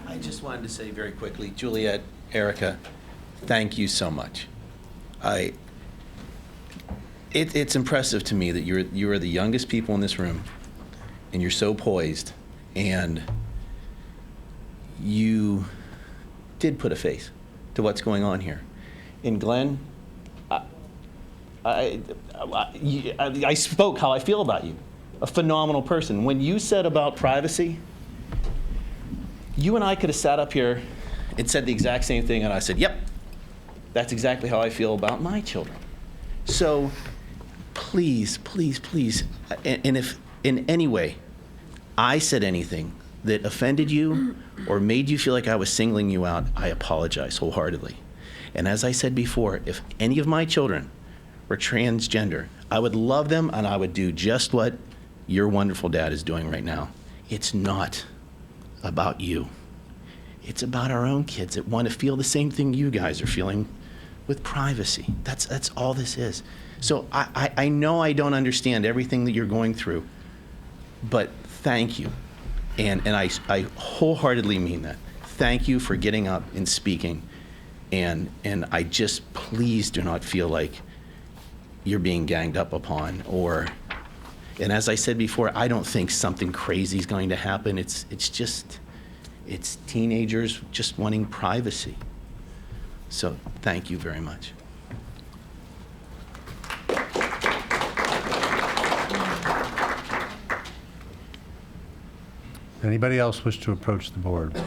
I just wanted to say very quickly, Juliet, Erica, thank you so much. It's impressive to me that you are the youngest people in this room, and you're so poised, and you did put a face to what's going on here. And Glenn, I spoke how I feel about you, a phenomenal person. When you said about privacy, you and I could have sat up here and said the exact same thing, and I said, yep, that's exactly how I feel about my children. So please, please, please, and if in any way I said anything that offended you or made you feel like I was singling you out, I apologize wholeheartedly. And as I said before, if any of my children were transgender, I would love them and I would do just what your wonderful dad is doing right now. It's not about you. It's about our own kids that want to feel the same thing you guys are feeling with privacy. That's all this is. So I know I don't understand everything that you're going through, but thank you. And I wholeheartedly mean that. Thank you for getting up and speaking. And I just, please do not feel like you're being ganged up upon, and as I said before, I don't think something crazy is going to happen. It's teenagers just wanting privacy. So thank you very much. Anybody else wish to approach the board?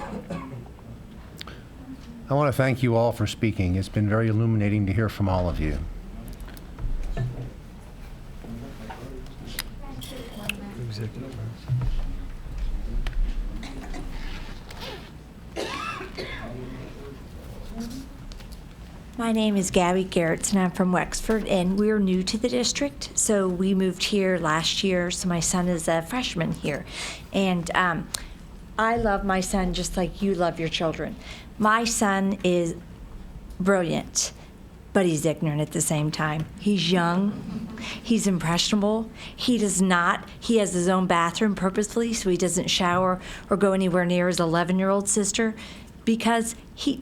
I want to thank you all for speaking. It's been very illuminating to hear from all of you. My name is Gabby Garretts, and I'm from Wexford, and we're new to the district. So we moved here last year, so my son is a freshman here. And I love my son just like you love your children. My son is brilliant, but he's ignorant at the same time. He's young, he's impressionable. He has his own bathroom purposefully, so he doesn't shower or go anywhere near his 11-year-old sister, because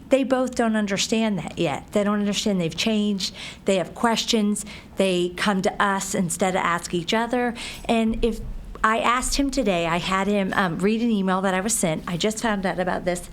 they both don't understand that yet. They don't understand they've changed. They have questions. They come to us instead of ask each other. And if I asked him today, I had him read an email that I was sent. I just found out about this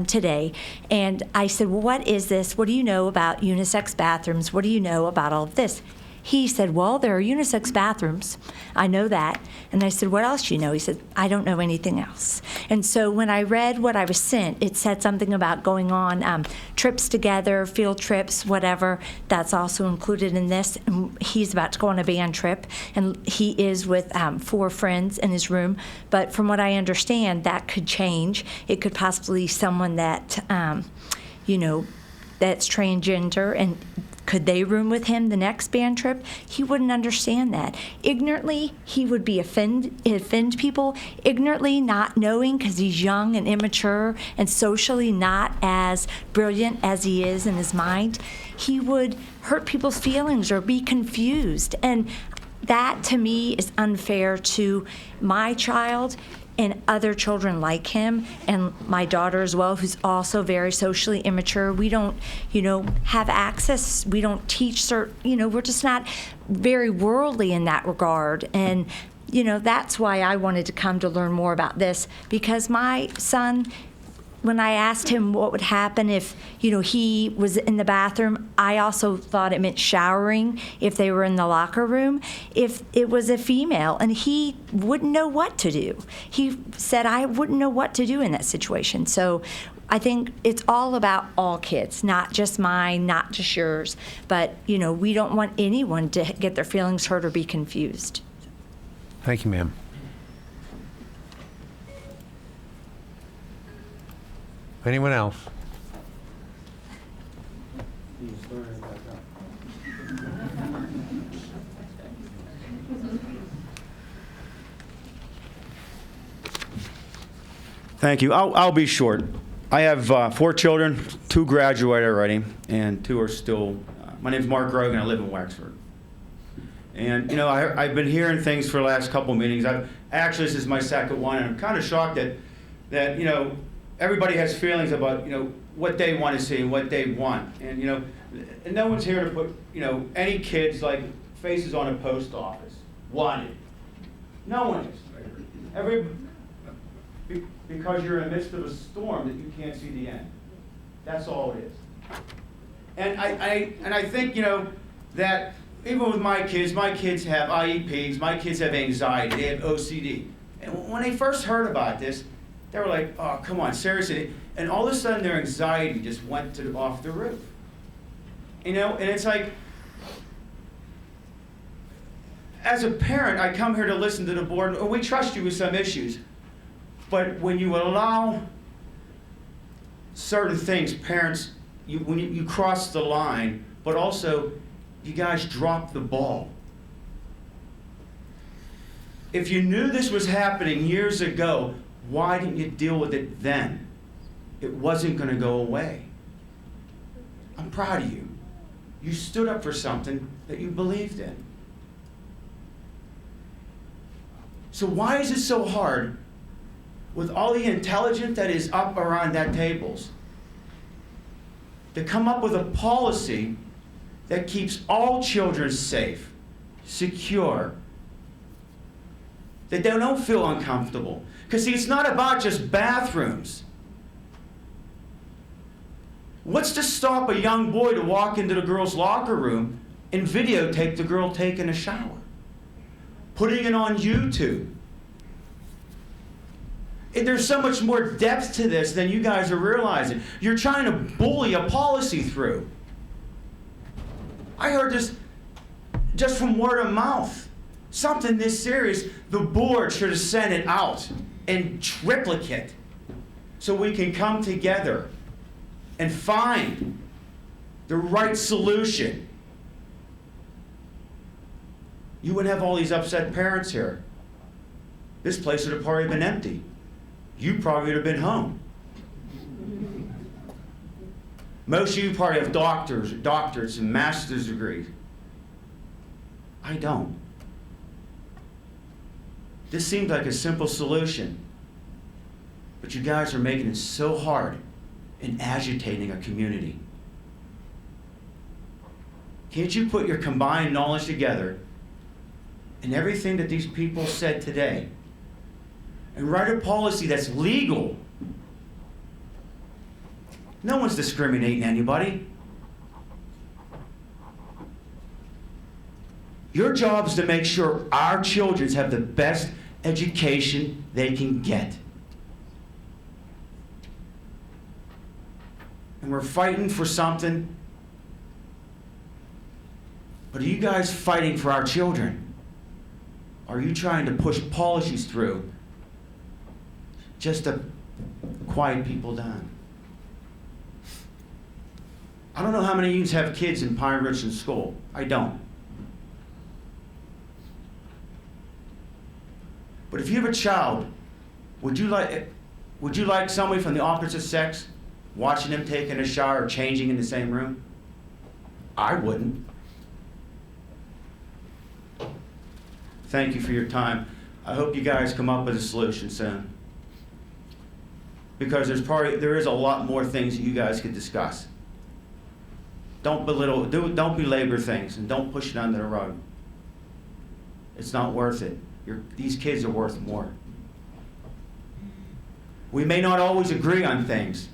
today. And I said, well, what is this? What do you know about unisex bathrooms? What do you know about all of this? He said, well, there are unisex bathrooms. I know that. And I said, what else do you know? He said, I don't know anything else. And so when I read what I was sent, it said something about going on trips together, field trips, whatever. That's also included in this. And he's about to go on a band trip, and he is with 4 friends in his room. But from what I understand, that could change. It could possibly be someone that, that's transgender, and could they room with him the next band trip? He wouldn't understand that. Ignorantly, he would be offend people. Ignorantly, not knowing because he's young and immature and socially not as brilliant as he is in his mind, he would hurt people's feelings or be confused. And that, to me, is unfair to my child and other children like him, and my daughter as well, who's also very socially immature. We don't, have access. We don't teach we're just not very worldly in that regard. And, that's why I wanted to come to learn more about this, because my son, when I asked him what would happen if, he was in the bathroom, I also thought it meant showering if they were in the locker room, if it was a female, and he wouldn't know what to do. He said, I wouldn't know what to do in that situation. So I think it's all about all kids, not just mine, not just yours, but, we don't want anyone to get their feelings hurt or be confused. Thank you, ma'am. Anyone else? Thank you. I'll be short. I have 4 children, 2 graduated already, and 2 are still. My name's Mark Grogan. I live in Wexford. And I've been hearing things for the last couple of meetings. Actually, this is my second one, and I'm kind of shocked that everybody has feelings about what they want to see and what they want, and and no one's here to put any kids like faces on a post office wanted. No one is. Because you're in the midst of a storm that you can't see the end. That's all it is. And I think that even with my kids have IEPs, my kids have anxiety, they have OCD, and when they first heard about this, they were like, oh, come on, seriously. And all of a sudden, their anxiety just went off the roof. And it's like, as a parent, I come here to listen to the board, and we trust you with some issues. But when you allow certain things, parents, when you cross the line, but also, you guys drop the ball. If you knew this was happening years ago, why didn't you deal with it then? It wasn't going to go away. I'm proud of you. You stood up for something that you believed in. So why is it so hard, with all the intelligence that is up around that tables, to come up with a policy that keeps all children safe, secure, that they don't feel uncomfortable? Because see, it's not about just bathrooms. What's to stop a young boy to walk into the girl's locker room and videotape the girl taking a shower? Putting it on YouTube. And there's so much more depth to this than you guys are realizing. You're trying to bully a policy through. I heard this just from word of mouth. Something this serious, the board should have sent it out in triplicate so we can come together and find the right solution. You wouldn't have all these upset parents here. This place would have probably been empty. You probably would have been home. Most of you probably have doctorates and master's degrees. I don't. This seems like a simple solution, but you guys are making it so hard and agitating a community. Can't you put your combined knowledge together and everything that these people said today and write a policy that's legal? No one's discriminating anybody. Your job is to make sure our children have the best education they can get. And we're fighting for something. But are you guys fighting for our children? Are you trying to push policies through just to quiet people down? I don't know how many of you have kids in Pine-Richland School. I don't. But if you have a child, would you like somebody from the opposite sex watching them taking a shower or changing in the same room? I wouldn't. Thank you for your time. I hope you guys come up with a solution soon. Because there is a lot more things that you guys could discuss. Don't belabor things, and don't push it under the rug. It's not worth it. These kids are worth more. We may not always agree on things.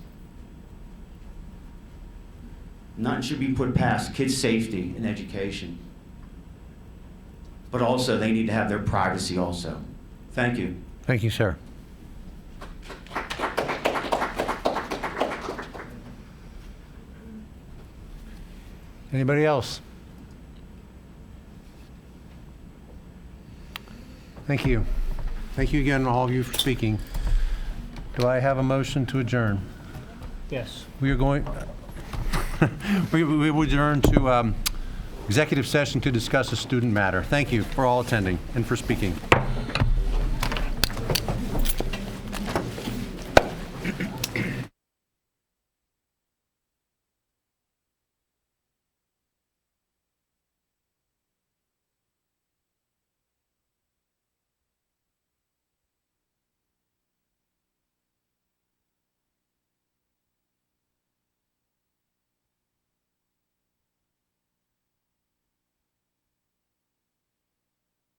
Nothing should be put past kids' safety and education. But also, they need to have their privacy also. Thank you. Thank you, sir. Anybody else? Thank you. Thank you again, all of you, for speaking. Do I have a motion to adjourn? Yes. We are going, we will adjourn to executive session to discuss a student matter. Thank you for all attending and for speaking.